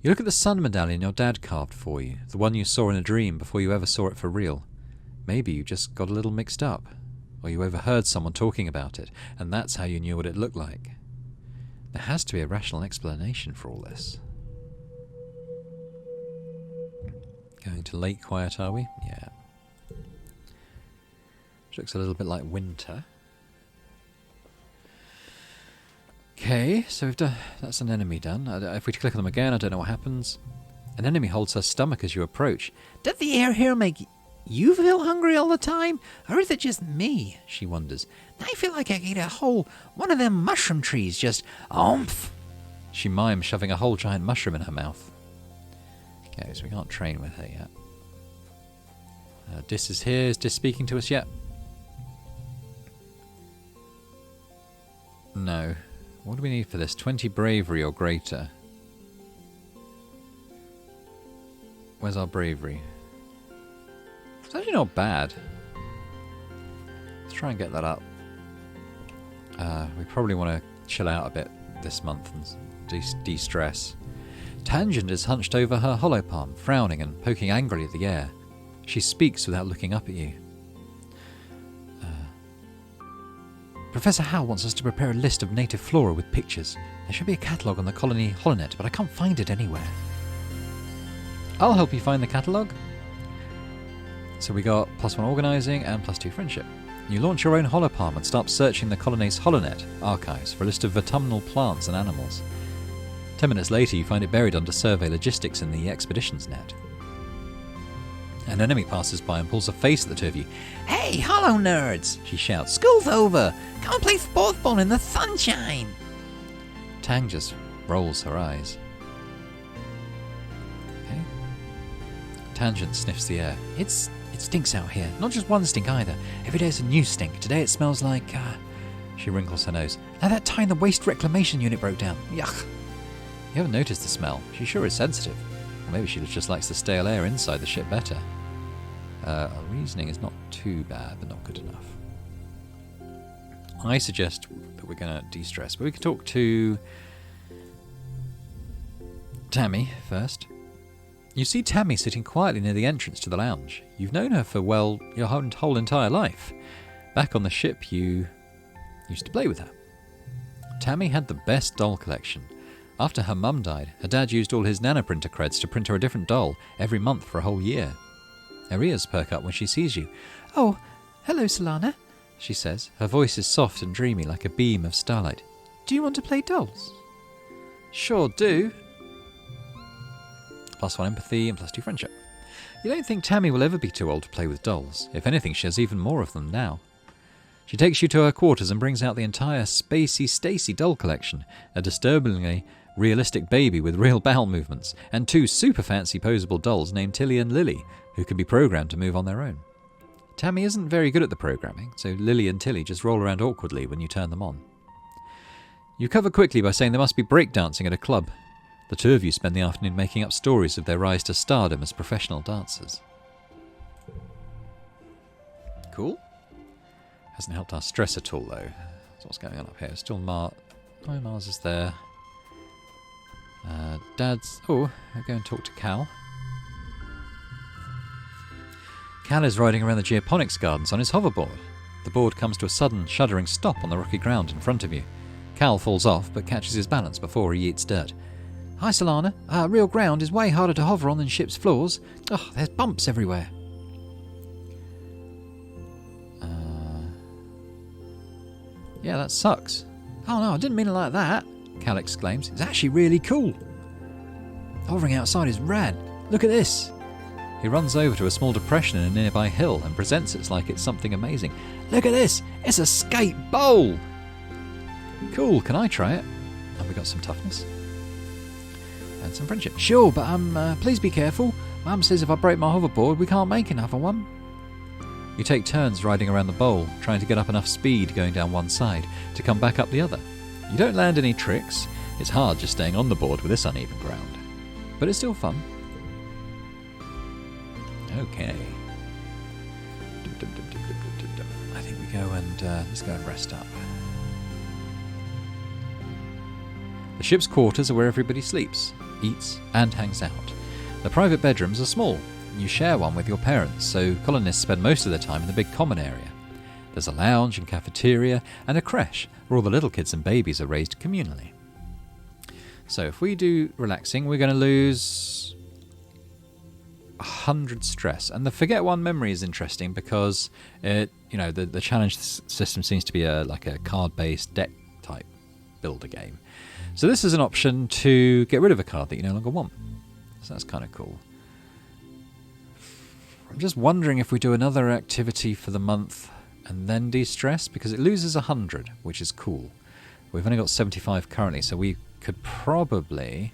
You look at the sun medallion your dad carved for you, the one you saw in a dream before you ever saw it for real. Maybe you just got a little mixed up, or you overheard someone talking about it, and that's how you knew what it looked like. There has to be a rational explanation for all this. Going to late quiet, are we? Yeah. Which looks a little bit like winter. Okay, so we've done. That's an enemy done. If we click on them again, I don't know what happens. An enemy holds her stomach as you approach. Does the air here make you feel hungry all the time? Or is it just me? She wonders. I feel like I ate a whole one of them mushroom trees, just oomph. She mimes shoving a whole giant mushroom in her mouth. Okay, so we can't train with her yet. Dis is here. Is Dis speaking to us yet? No. What do we need for this? 20 bravery or greater. Where's our bravery? It's actually not bad. Let's try and get that up. We probably want to chill out a bit this month and de-stress. Tangent is hunched over her hollow palm, frowning and poking angrily at the air. She speaks without looking up at you. Professor Hal wants us to prepare a list of native flora with pictures. There should be a catalogue on the colony holonet, but I can't find it anywhere. I'll help you find the catalogue. So we got +1 organising and +2 friendship. You launch your own holopalm and start searching the colony's holonet archives for a list of autumnal plants and animals. 10 minutes later, you find it buried under survey logistics in the expeditions net. An enemy passes by and pulls a face at the two of you. Hey, hollow nerds, she shouts. School's over. Come and play sports ball in the sunshine. Tang just rolls her eyes. Okay. Tangent sniffs the air. It stinks out here. Not just one stink either. Every day's a new stink. Today it smells like... She wrinkles her nose. Like that time the waste reclamation unit broke down. Yuck. You haven't noticed the smell. She sure is sensitive. Or maybe she just likes the stale air inside the ship better. Our reasoning is not too bad, but not good enough. I suggest that we're going to de-stress. But we could talk to Tammy first. You see Tammy sitting quietly near the entrance to the lounge. You've known her for, well, your whole entire life. Back on the ship, you used to play with her. Tammy had the best doll collection. After her mum died, her dad used all his nanoprinter creds to print her a different doll every month for a whole year. Her ears perk up when she sees you. Oh, hello, Solana, she says. Her voice is soft and dreamy like a beam of starlight. do you want to play dolls? Sure do. +1 empathy and +2 friendship. You don't think Tammy will ever be too old to play with dolls. If anything, she has even more of them now. She takes you to her quarters and brings out the entire Spacey Stacy doll collection, a disturbingly realistic baby with real bowel movements, and 2 super fancy posable dolls named Tilly and Lily, who can be programmed to move on their own. Tammy isn't very good at the programming, so Lily and Tilly just roll around awkwardly when you turn them on. You cover quickly by saying there must be breakdancing at a club. The 2 of you spend the afternoon making up stories of their rise to stardom as professional dancers. Cool. Hasn't helped our stress at all, though. So what's going on up here? Still Mars. Oh, Mars is there. Dad's... Oh, I'll go and talk to Cal. Cal is riding around the geoponics gardens on his hoverboard. The board comes to a sudden, shuddering stop on the rocky ground in front of you. Cal falls off, but catches his balance before he eats dirt. Hi, Solana. Real ground is way harder to hover on than ship's floors. Oh, there's bumps everywhere. Yeah, that sucks. Oh no, I didn't mean it like that, Cal exclaims. It's actually really cool. Hovering outside is rad. Look at this. He runs over to a small depression in a nearby hill and presents it like it's something amazing. Look at this. It's a skate bowl. Cool, can I try it? Have we got some toughness? And some friendship. Sure, but please be careful. Mum says if I break my hoverboard, we can't make another one. You take turns riding around the bowl, trying to get up enough speed going down one side to come back up the other. You don't land any tricks. It's hard just staying on the board with this uneven ground. But it's still fun. Okay. I think we go and let's go and rest up. The ship's quarters are where everybody sleeps, eats, and hangs out. The private bedrooms are small. You share one with your parents, so colonists spend most of their time in the big common area. There's a lounge and cafeteria and a creche where all the little kids and babies are raised communally. So if we do relaxing, we're going to lose 100 stress. And the forget one memory is interesting because the challenge system seems to be like a card-based deck type builder game. So this is an option to get rid of a card that you no longer want. So that's kind of cool. I'm just wondering if we do another activity for the month and then de-stress, because it loses 100, which is cool. We've only got 75 currently, so we could probably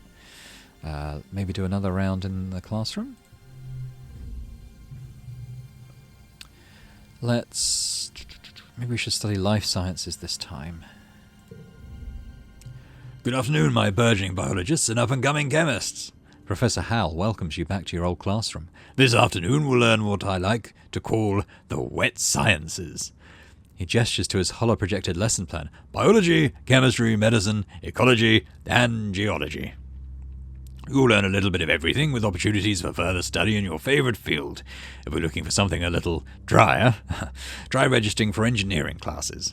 maybe do another round in the classroom. Maybe we should study life sciences this time. Good afternoon, my burgeoning biologists and up-and-coming chemists. Professor Hal welcomes you back to your old classroom. This afternoon we'll learn what I like to call the wet sciences. He gestures to his holo-projected lesson plan. Biology, chemistry, medicine, ecology, and geology. You'll learn a little bit of everything with opportunities for further study in your favourite field. If we're looking for something a little drier, try registering for engineering classes.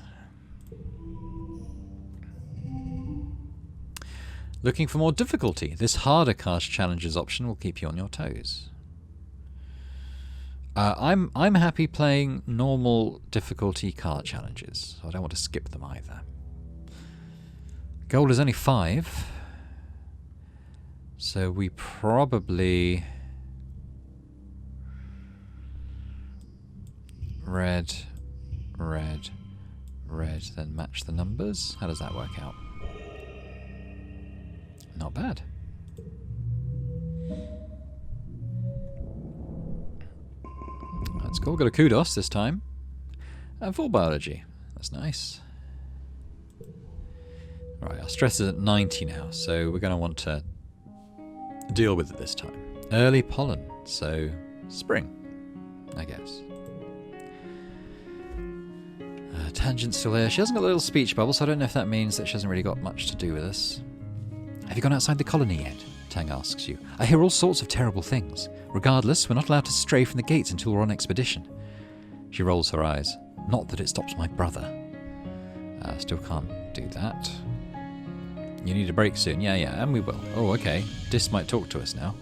Looking for more difficulty? This harder cast challenges option will keep you on your toes. I'm happy playing normal difficulty card challenges, so I don't want to skip them either. Gold is only 5, so we probably red, then match the numbers. How does that work out? Not bad. That's cool. Got a kudos this time. And full biology. That's nice. Right, our stress is at 90 now, so we're going to want to deal with it this time. Early pollen, so spring, I guess. Tangent's still there. She hasn't got a little speech bubble, so I don't know if that means that she hasn't really got much to do with us. Have you gone outside the colony yet? Tang asks you. I hear all sorts of terrible things. Regardless, we're not allowed to stray from the gates until we're on expedition. She rolls her eyes. Not that it stops my brother. Still can't do that. You need a break soon. Yeah, and we will. Oh, okay. Dis might talk to us now.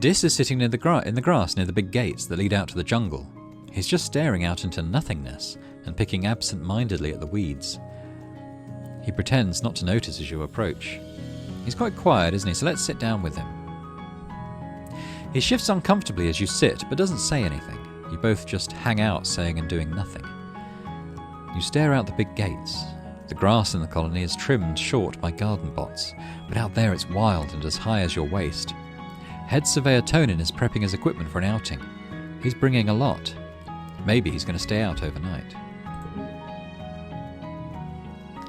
Dis is sitting in the grass near the big gates that lead out to the jungle. He's just staring out into nothingness and picking absent-mindedly at the weeds. He pretends not to notice as you approach. He's quite quiet, isn't he? So let's sit down with him. He shifts uncomfortably as you sit, but doesn't say anything. You both just hang out, saying and doing nothing. You stare out the big gates. The grass in the colony is trimmed short by garden bots, but out there it's wild and as high as your waist. Head Surveyor Tonin is prepping his equipment for an outing. He's bringing a lot. Maybe he's going to stay out overnight.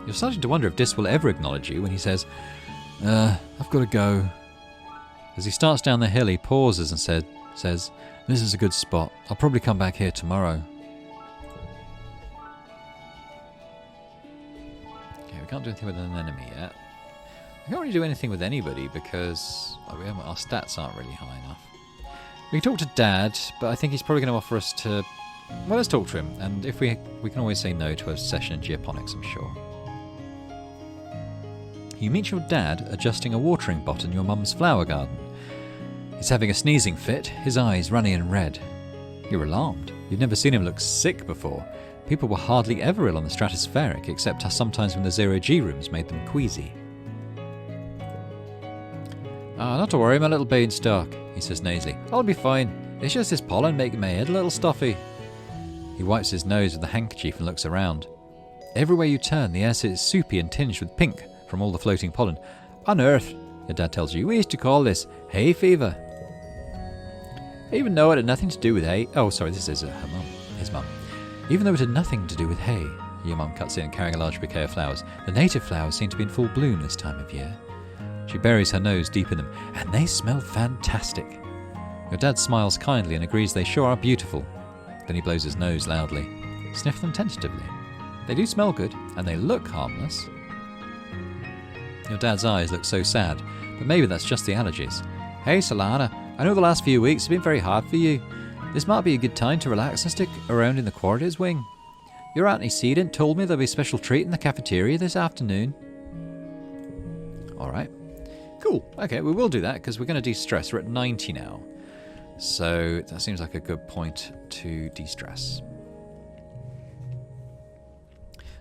You're starting to wonder if Dis will ever acknowledge you when he says, I've got to go. As he starts down the hill, he pauses and says, this is a good spot. I'll probably come back here tomorrow. Okay, we can't do anything with an enemy yet. We can't really do anything with anybody because our stats aren't really high enough. We can talk to Dad, but I think he's probably going to offer us to... Well, let's talk to him, and if we can always say no to a session in geoponics, I'm sure. You meet your dad adjusting a watering pot in your mum's flower garden. He's having a sneezing fit, his eyes runny and red. You're alarmed. You've never seen him look sick before. People were hardly ever ill on the stratospheric, except sometimes when the zero-G rooms made them queasy. Not to worry, my little beanstalk, he says nasally. I'll be fine. It's just this pollen making my head a little stuffy. He wipes his nose with a handkerchief and looks around. Everywhere you turn, the air is soupy and tinged with pink from all the floating pollen. On Earth, your dad tells you, we used to call this hay fever. Even though it had nothing to do with hay... Oh, sorry, this is his mum. Even though it had nothing to do with hay, your mum cuts in, carrying a large bouquet of flowers. The native flowers seem to be in full bloom this time of year. She buries her nose deep in them, and they smell fantastic. Your dad smiles kindly and agrees they sure are beautiful. Then he blows his nose loudly. Sniff them tentatively. They do smell good, and they look harmless. Your dad's eyes look so sad, but maybe that's just the allergies. Hey, Solana, I know the last few weeks have been very hard for you. This might be a good time to relax and stick around in the corridors wing. Your Auntie Cedant told me there'll be a special treat in the cafeteria this afternoon. Alright. Cool. Okay, we will do that, because we're going to de-stress. We're at 90 now. So that seems like a good point to de-stress.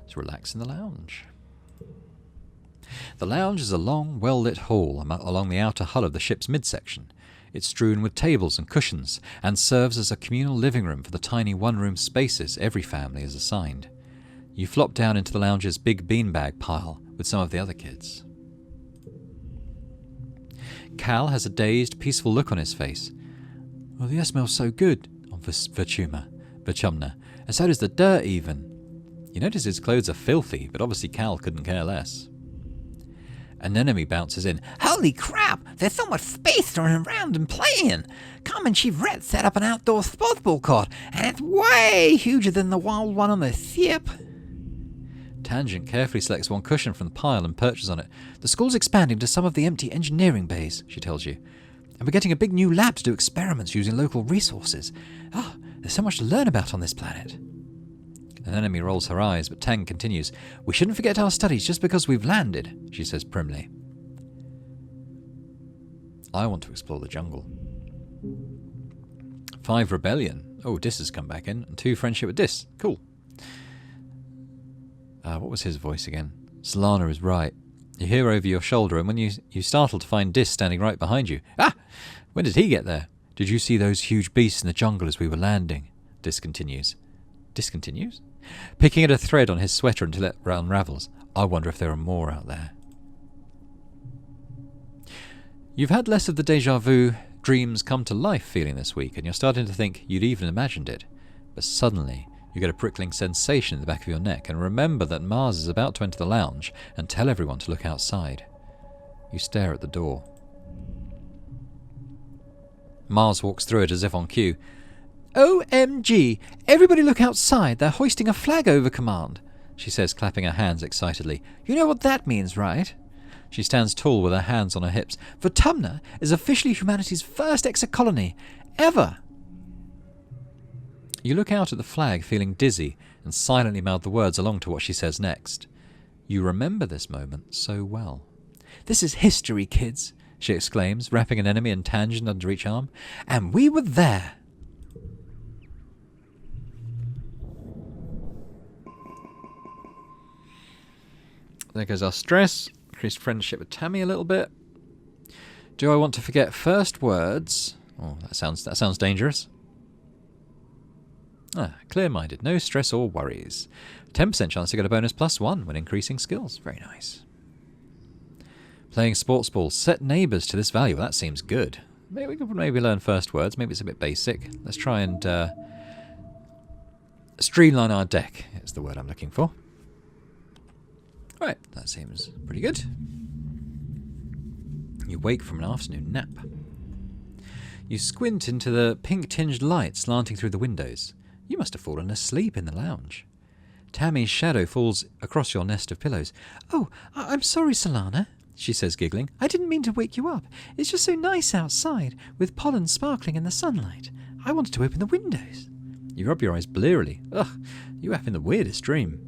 Let's relax in the lounge. The lounge is a long, well-lit hall along the outer hull of the ship's midsection. It's strewn with tables and cushions, and serves as a communal living room for the tiny one-room spaces every family is assigned. You flop down into the lounge's big beanbag pile with some of the other kids. Cal has a dazed, peaceful look on his face. Well, the air smells so good on Verchumna, and so does the dirt even. You notice his clothes are filthy, but obviously Cal couldn't care less. An enemy bounces in. Holy crap! There's so much space running around and playing! Common Chief Red set up an outdoor sports ball court, and it's way huger than the wild one on the ship. Tangent carefully selects one cushion from the pile and perches on it. The school's expanding to some of the empty engineering bays, she tells you. And we're getting a big new lab to do experiments using local resources. Oh, there's so much to learn about on this planet. An enemy rolls her eyes, but Tang continues. We shouldn't forget our studies just because we've landed, she says primly. I want to explore the jungle. 5 rebellion. Oh, Dis has come back in. And 2 friendship with Dis. Cool. What was his voice again? Solana is right. You hear over your shoulder, and when you startle to find Dis standing right behind you. Ah! When did he get there? Did you see those huge beasts in the jungle as we were landing? Dis continues. Discontinues? Picking at a thread on his sweater until it unravels. I wonder if there are more out there. You've had less of the déjà vu, dreams come to life feeling this week, and you're starting to think you'd even imagined it. But suddenly, you get a prickling sensation in the back of your neck and remember that Mars is about to enter the lounge and tell everyone to look outside. You stare at the door. Mars walks through it as if on cue. OMG! Everybody look outside. They're hoisting a flag over command, she says, clapping her hands excitedly. You know what that means, right? She stands tall with her hands on her hips. Vertumna is officially humanity's first exocolony ever. You look out at the flag, feeling dizzy, and silently mouth the words along to what she says next. You remember this moment so well. This is history, kids, she exclaims, wrapping an enemy and tangent under each arm. And we were there. There goes our stress. Increased friendship with Tammy a little bit. Do I want to forget first words? Oh, that sounds dangerous. Clear-minded. No stress or worries. 10% chance to get a bonus +1 when increasing skills. Very nice. Playing sports ball. Set neighbours to this value. Well, that seems good. Maybe we could learn first words. Maybe it's a bit basic. Let's try and streamline our deck is the word I'm looking for. Right, that seems pretty good. You wake from an afternoon nap. You squint into the pink-tinged light slanting through the windows. You must have fallen asleep in the lounge. Tammy's shadow falls across your nest of pillows. Oh, I'm sorry, Solana, she says, giggling. I didn't mean to wake you up. It's just so nice outside, with pollen sparkling in the sunlight. I wanted to open the windows. You rub your eyes blearily. Ugh, you have in the weirdest dream.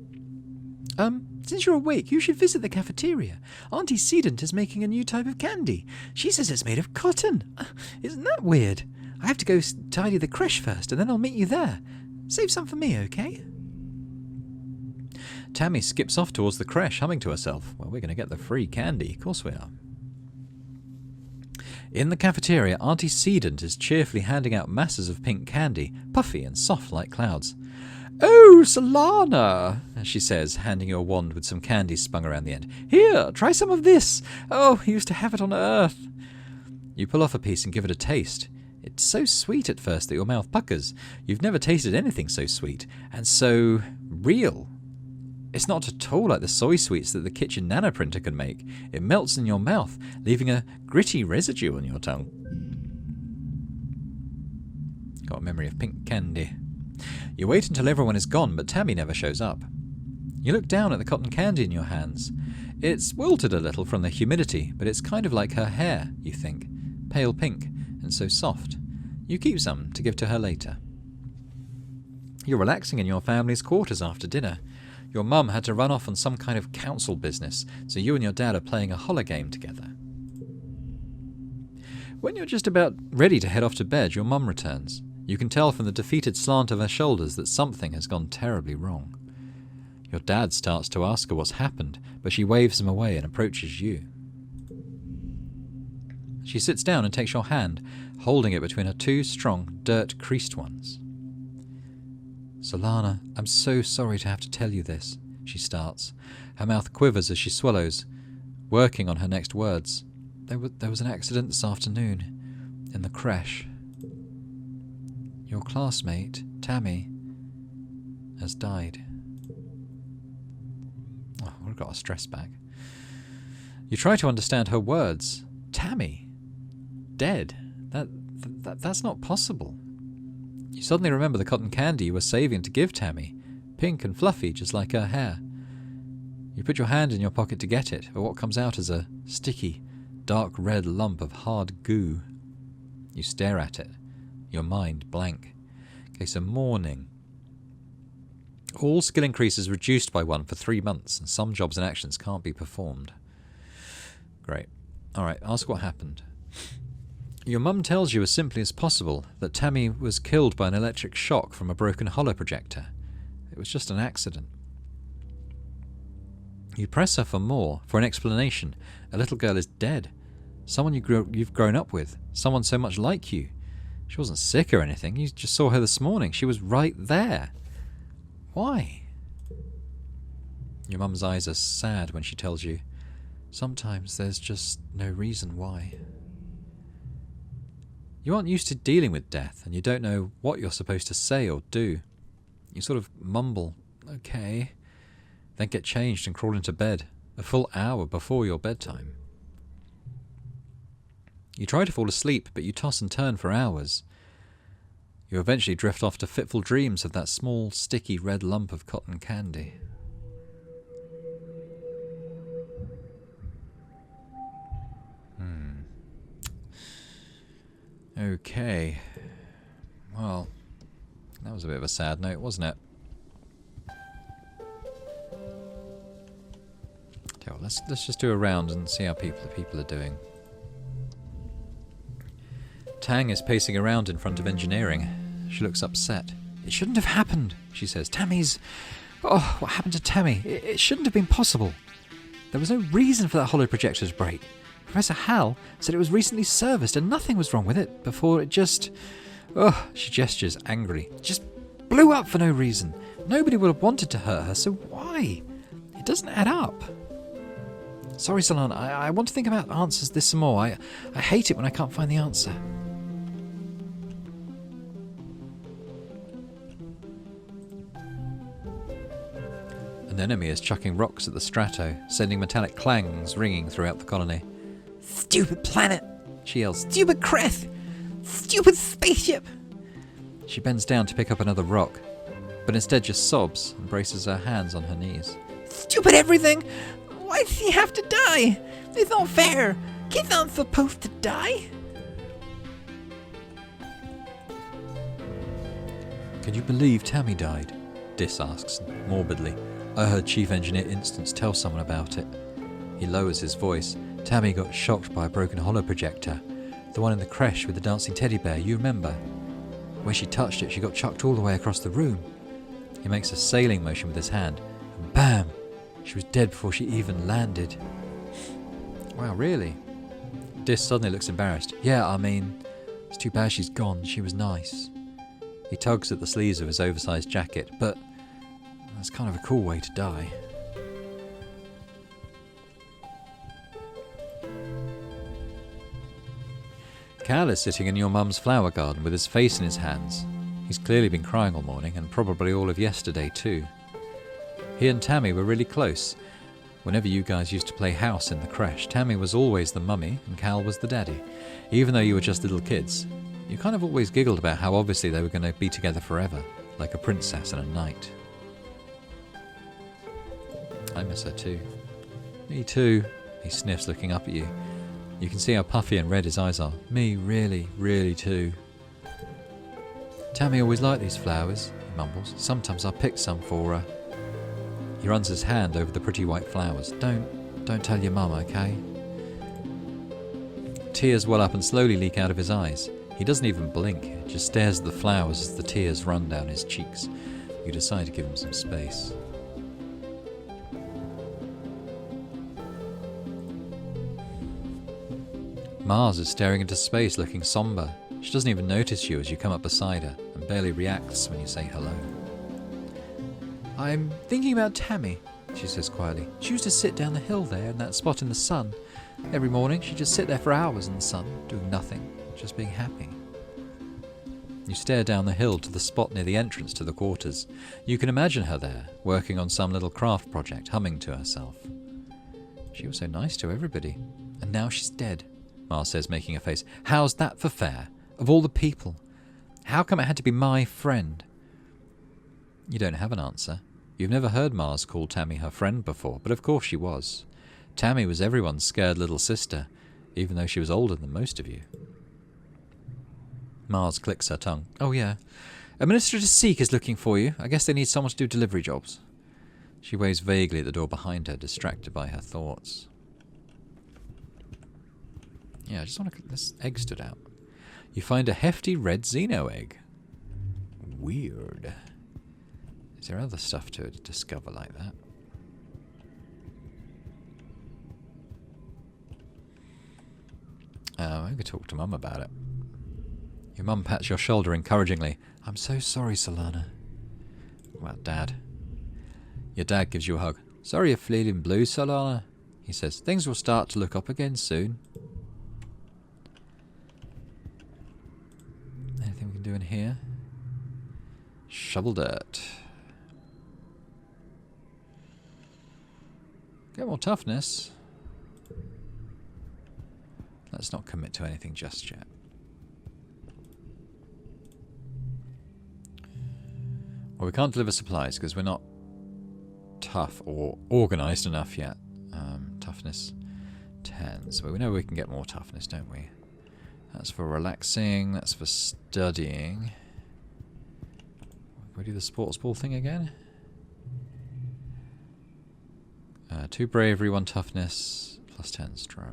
Since you're awake, you should visit the cafeteria. Auntie Sedent is making a new type of candy. She says it's made of cotton. Isn't that weird? I have to go tidy the creche first, and then I'll meet you there. Save some for me, okay? Tammy skips off towards the creche, humming to herself. Well, we're going to get the free candy. Of course we are. In the cafeteria, Auntie Sedent is cheerfully handing out masses of pink candy, puffy and soft like clouds. Oh, Solana, she says, handing you a wand with some candy spun around the end. Here, try some of this. Oh, we used to have it on Earth. You pull off a piece and give it a taste. It's so sweet at first that your mouth puckers. You've never tasted anything so sweet, and so real. It's not at all like the soy sweets that the kitchen nanoprinter can make. It melts in your mouth, leaving a gritty residue on your tongue. Got a memory of pink candy. You wait until everyone is gone, but Tammy never shows up. You look down at the cotton candy in your hands. It's wilted a little from the humidity, but it's kind of like her hair, you think. Pale pink, and so soft. You keep some to give to her later. You're relaxing in your family's quarters after dinner. Your mum had to run off on some kind of council business, so you and your dad are playing a holo game together. When you're just about ready to head off to bed, your mum returns. You can tell from the defeated slant of her shoulders that something has gone terribly wrong. Your dad starts to ask her what's happened, but she waves him away and approaches you. She sits down and takes your hand, holding it between her two strong, dirt-creased ones. Solana, I'm so sorry to have to tell you this, she starts. Her mouth quivers as she swallows, working on her next words. There was an accident this afternoon, in the creche. Your classmate, Tammy, has died. Oh, we've got our stress back. You try to understand her words. Tammy? Dead? That's not possible. You suddenly remember the cotton candy you were saving to give Tammy, pink and fluffy just like her hair. You put your hand in your pocket to get it, but what comes out is a sticky, dark red lump of hard goo. You stare at it, your mind blank. Okay, so morning. All skill increases reduced by 1 for 3 months, and some jobs and actions can't be performed. Great. Alright, ask what happened. Your mum tells you as simply as possible that Tammy was killed by an electric shock from a broken holoprojector. It was just an accident. You press her for more, for an explanation. A little girl is dead. Someone you've grown up with. Someone so much like you. She wasn't sick or anything. You just saw her this morning. She was right there. Why? Your mum's eyes are sad when she tells you, sometimes there's just no reason why. You aren't used to dealing with death, and you don't know what you're supposed to say or do. You sort of mumble, okay, then get changed and crawl into bed, a full hour before your bedtime. You try to fall asleep, but you toss and turn for hours. You eventually drift off to fitful dreams of that small, sticky red lump of cotton candy. Okay. Well, that was a bit of a sad note, wasn't it? Okay, well, let's just do a round and see how the people are doing. Tang is pacing around in front of engineering. She looks upset. It shouldn't have happened, she says. Oh, what happened to Tammy? It shouldn't have been possible. There was no reason for that hollow projector to break. Professor Hal said it was recently serviced and nothing was wrong with it before it just... Oh, she gestures angrily. Just blew up for no reason. Nobody would have wanted to hurt her, so why? It doesn't add up. Sorry, Solana, I want to think about answers this some more. I hate it when I can't find the answer. An enemy is chucking rocks at the strato, sending metallic clangs ringing throughout the colony. Stupid planet, she yells. Stupid Creth! Stupid spaceship! She bends down to pick up another rock, but instead just sobs and braces her hands on her knees. Stupid everything! Why does he have to die? It's not fair! Kids aren't supposed to die! Can you believe Tammy died? Dis asks, morbidly. I heard Chief Engineer Instance tell someone about it. He lowers his voice. Tammy got shocked by a broken hollow projector. The one in the creche with the dancing teddy bear, you remember? Where she touched it, she got chucked all the way across the room. He makes a sailing motion with his hand, and bam! She was dead before she even landed. Wow, really? Dis suddenly looks embarrassed. Yeah, I mean, it's too bad she's gone. She was nice. He tugs at the sleeves of his oversized jacket, but that's kind of a cool way to die. Cal is sitting in your mum's flower garden with his face in his hands. He's clearly been crying all morning, and probably all of yesterday too. He and Tammy were really close. Whenever you guys used to play house in the creche, Tammy was always the mummy and Cal was the daddy. Even though you were just little kids, you kind of always giggled about how obviously they were going to be together forever, like a princess and a knight. I miss her too. Me too, he sniffs, looking up at you. You can see how puffy and red his eyes are. Me, really, really too. Tammy always liked these flowers, he mumbles. Sometimes I pick some for her. He runs his hand over the pretty white flowers. Don't tell your mum, okay? Tears well up and slowly leak out of his eyes. He doesn't even blink, just stares at the flowers as the tears run down his cheeks. You decide to give him some space. Mars is staring into space, looking somber. She doesn't even notice you as you come up beside her, and barely reacts when you say hello. I'm thinking about Tammy, she says quietly. She used to sit down the hill there in that spot in the sun. Every morning she'd just sit there for hours in the sun, doing nothing, just being happy. You stare down the hill to the spot near the entrance to the quarters. You can imagine her there, working on some little craft project, humming to herself. She was so nice to everybody. And now she's dead, Mars says, making a face. How's that for fair? Of all the people. How come it had to be my friend? You don't have an answer. You've never heard Mars call Tammy her friend before, but of course she was. Tammy was everyone's scared little sister, even though she was older than most of you. Mars clicks her tongue. Oh yeah. Administrator Seek is looking for you. I guess they need someone to do delivery jobs. She waves vaguely at the door behind her, distracted by her thoughts. Yeah, I just want to... This egg stood out. You find a hefty red Xeno egg. Weird. Is there other stuff to discover like that? I could talk to Mum about it. Your mum pats your shoulder encouragingly. I'm so sorry, Solana. What about Dad? Your dad gives you a hug. Sorry you're feeling blue, Solana, he says. Things will start to look up again soon. Anything we can do in here? Shovel dirt. Get more toughness. Let's not commit to anything just yet. Well, we can't deliver supplies because we're not tough or organised enough yet. Toughness 10. So we know we can get more toughness, don't we? That's for relaxing. That's for studying. Can we do the sports ball thing again? 2 bravery, 1 toughness, plus 10 stress.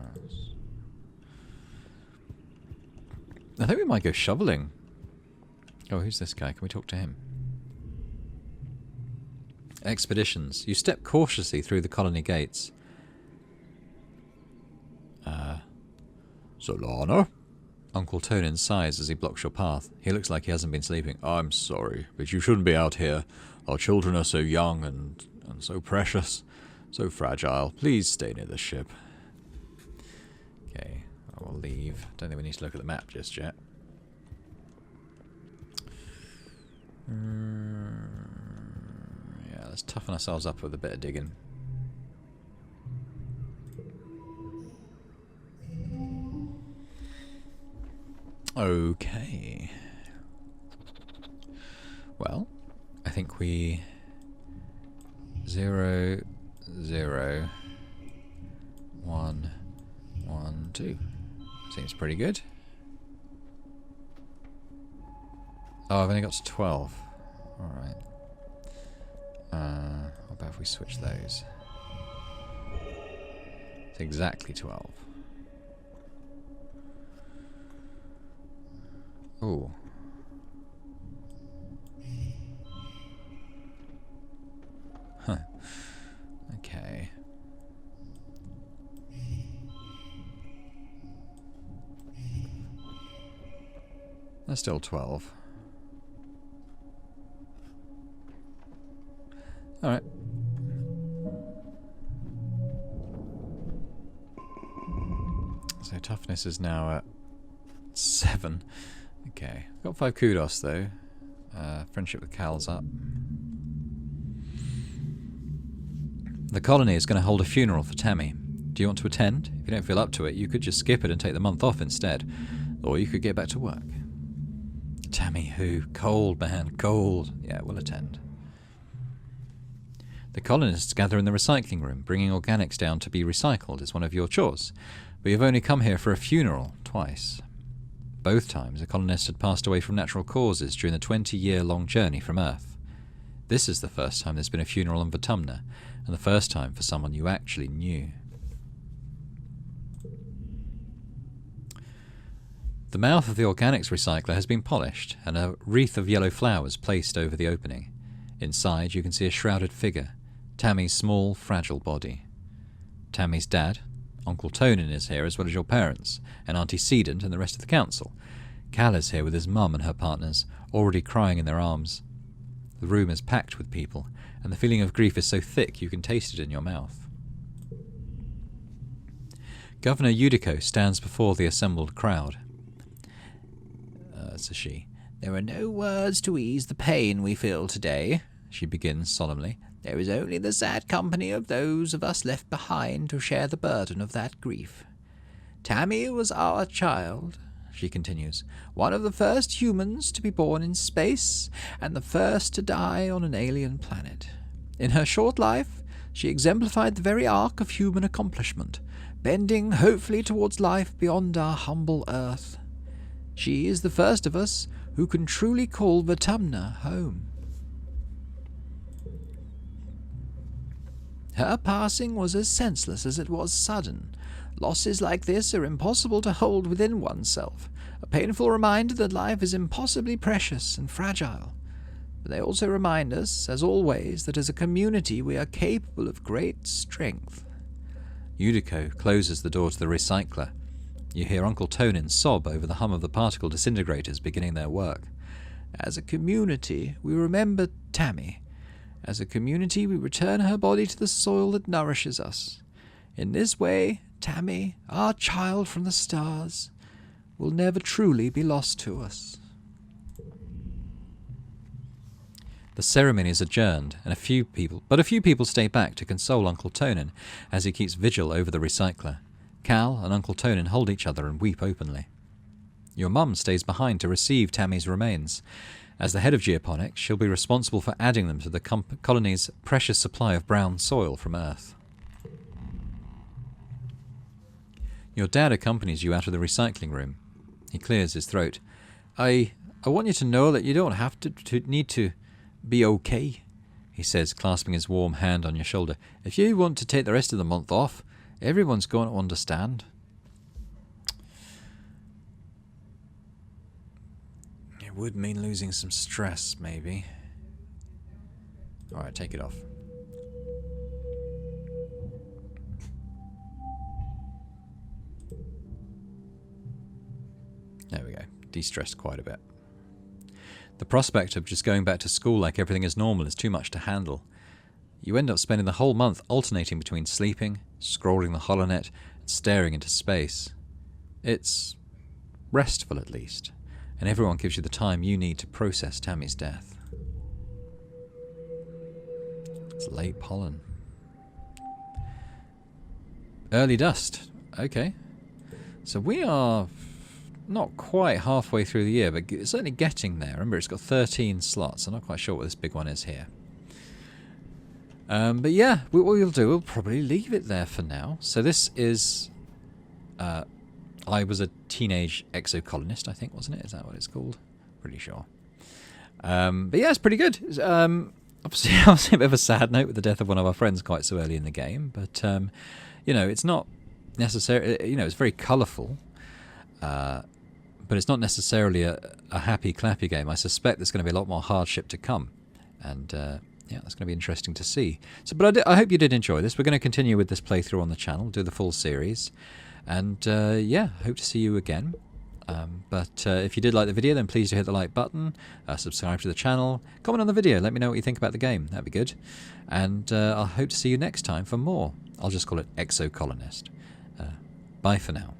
I think we might go shoveling. Oh, who's this guy? Can we talk to him? Expeditions. You step cautiously through the colony gates. Solana? Uncle Tonin sighs as he blocks your path. He looks like he hasn't been sleeping. I'm sorry, but you shouldn't be out here. Our children are so young and so precious, so fragile. Please stay near the ship. Okay, I will leave. Don't think we need to look at the map just yet. Yeah, let's toughen ourselves up with a bit of digging. Okay. Well, I think we 0, 0, 1, 1, 2. Seems pretty good. Oh, I've only got to 12. Alright. How about if we switch those? It's exactly 12. Ooh. Huh. Okay. That's still 12. Alright. So toughness is now at 7. Okay. Got 5 kudos though. Friendship with Cal's up. The colony is going to hold a funeral for Tammy. Do you want to attend? If you don't feel up to it, you could just skip it and take the month off instead. Or you could get back to work. Tammy who? Cold, man. Cold. Yeah, we'll attend. The colonists gather in the recycling room. Bringing organics down to be recycled is one of your chores. But you've only come here for a funeral twice. Both times a colonist had passed away from natural causes during the 20-year-long journey from Earth. This is the first time there's been a funeral on Vertumna, and the first time for someone you actually knew. The mouth of the organics recycler has been polished, and a wreath of yellow flowers placed over the opening. Inside you can see a shrouded figure, Tammy's small, fragile body. Tammy's dad, Uncle Tonin, is here, as well as your parents, and Auntie Sedent and the rest of the council. Cal is here with his mum and her partners, already crying in their arms. The room is packed with people, and the feeling of grief is so thick you can taste it in your mouth. Governor Yudico stands before the assembled crowd. Says she. "There are no words to ease the pain we feel today," she begins solemnly. "There is only the sad company of those of us left behind to share the burden of that grief. Tammy was our child," she continues, "one of the first humans to be born in space, and the first to die on an alien planet. In her short life, she exemplified the very arc of human accomplishment, bending hopefully towards life beyond our humble Earth. She is the first of us who can truly call Vertumna home. Her passing was as senseless as it was sudden. Losses like this are impossible to hold within oneself, a painful reminder that life is impossibly precious and fragile. But they also remind us, as always, that as a community we are capable of great strength." Yudico closes the door to the recycler. You hear Uncle Tonin sob over the hum of the particle disintegrators beginning their work. "As a community, we remember Tammy. As a community, we return her body to the soil that nourishes us. In this way, Tammy, our child from the stars, will never truly be lost to us." The ceremony is adjourned, and a few people stay back to console Uncle Tonin as he keeps vigil over the recycler. Cal and Uncle Tonin hold each other and weep openly. Your mum stays behind to receive Tammy's remains, As the head of geoponics, she'll be responsible for adding them to the colony's precious supply of brown soil from Earth. Your dad accompanies you out of the recycling room. He clears his throat. I want you to know that you don't have to need to be okay, he says, clasping his warm hand on your shoulder. If you want to take the rest of the month off, everyone's going to understand. It would mean losing some stress, maybe. Alright, take it off. There we go. De-stressed quite a bit. The prospect of just going back to school like everything is normal is too much to handle. You end up spending the whole month alternating between sleeping, scrolling the holonet, and staring into space. It's restful, at least, and everyone gives you the time you need to process Tammy's death. It's late pollen. Early dust. Okay. So we are not quite halfway through the year, but certainly getting there. Remember, it's got 13 slots. I'm not quite sure what this big one is here. But yeah, what we'll do, we'll probably leave it there for now. So this is... I was a teenage exocolonist, I think, wasn't it? Is that what it's called? Pretty sure. But yeah, it's pretty good. Obviously, a bit of a sad note with the death of one of our friends quite so early in the game. But, you know, it's not necessarily... You know, it's very colourful. But it's not necessarily a happy, clappy game. I suspect there's going to be a lot more hardship to come. And, yeah, that's going to be interesting to see. So, but I hope you did enjoy this. We're going to continue with this playthrough on the channel, do the full series. And, yeah, hope to see you again. But if you did like the video, then please do hit the like button, subscribe to the channel, comment on the video, let me know what you think about the game. That'd be good. And I'll hope to see you next time for more. I'll just call it Exocolonist. Bye for now.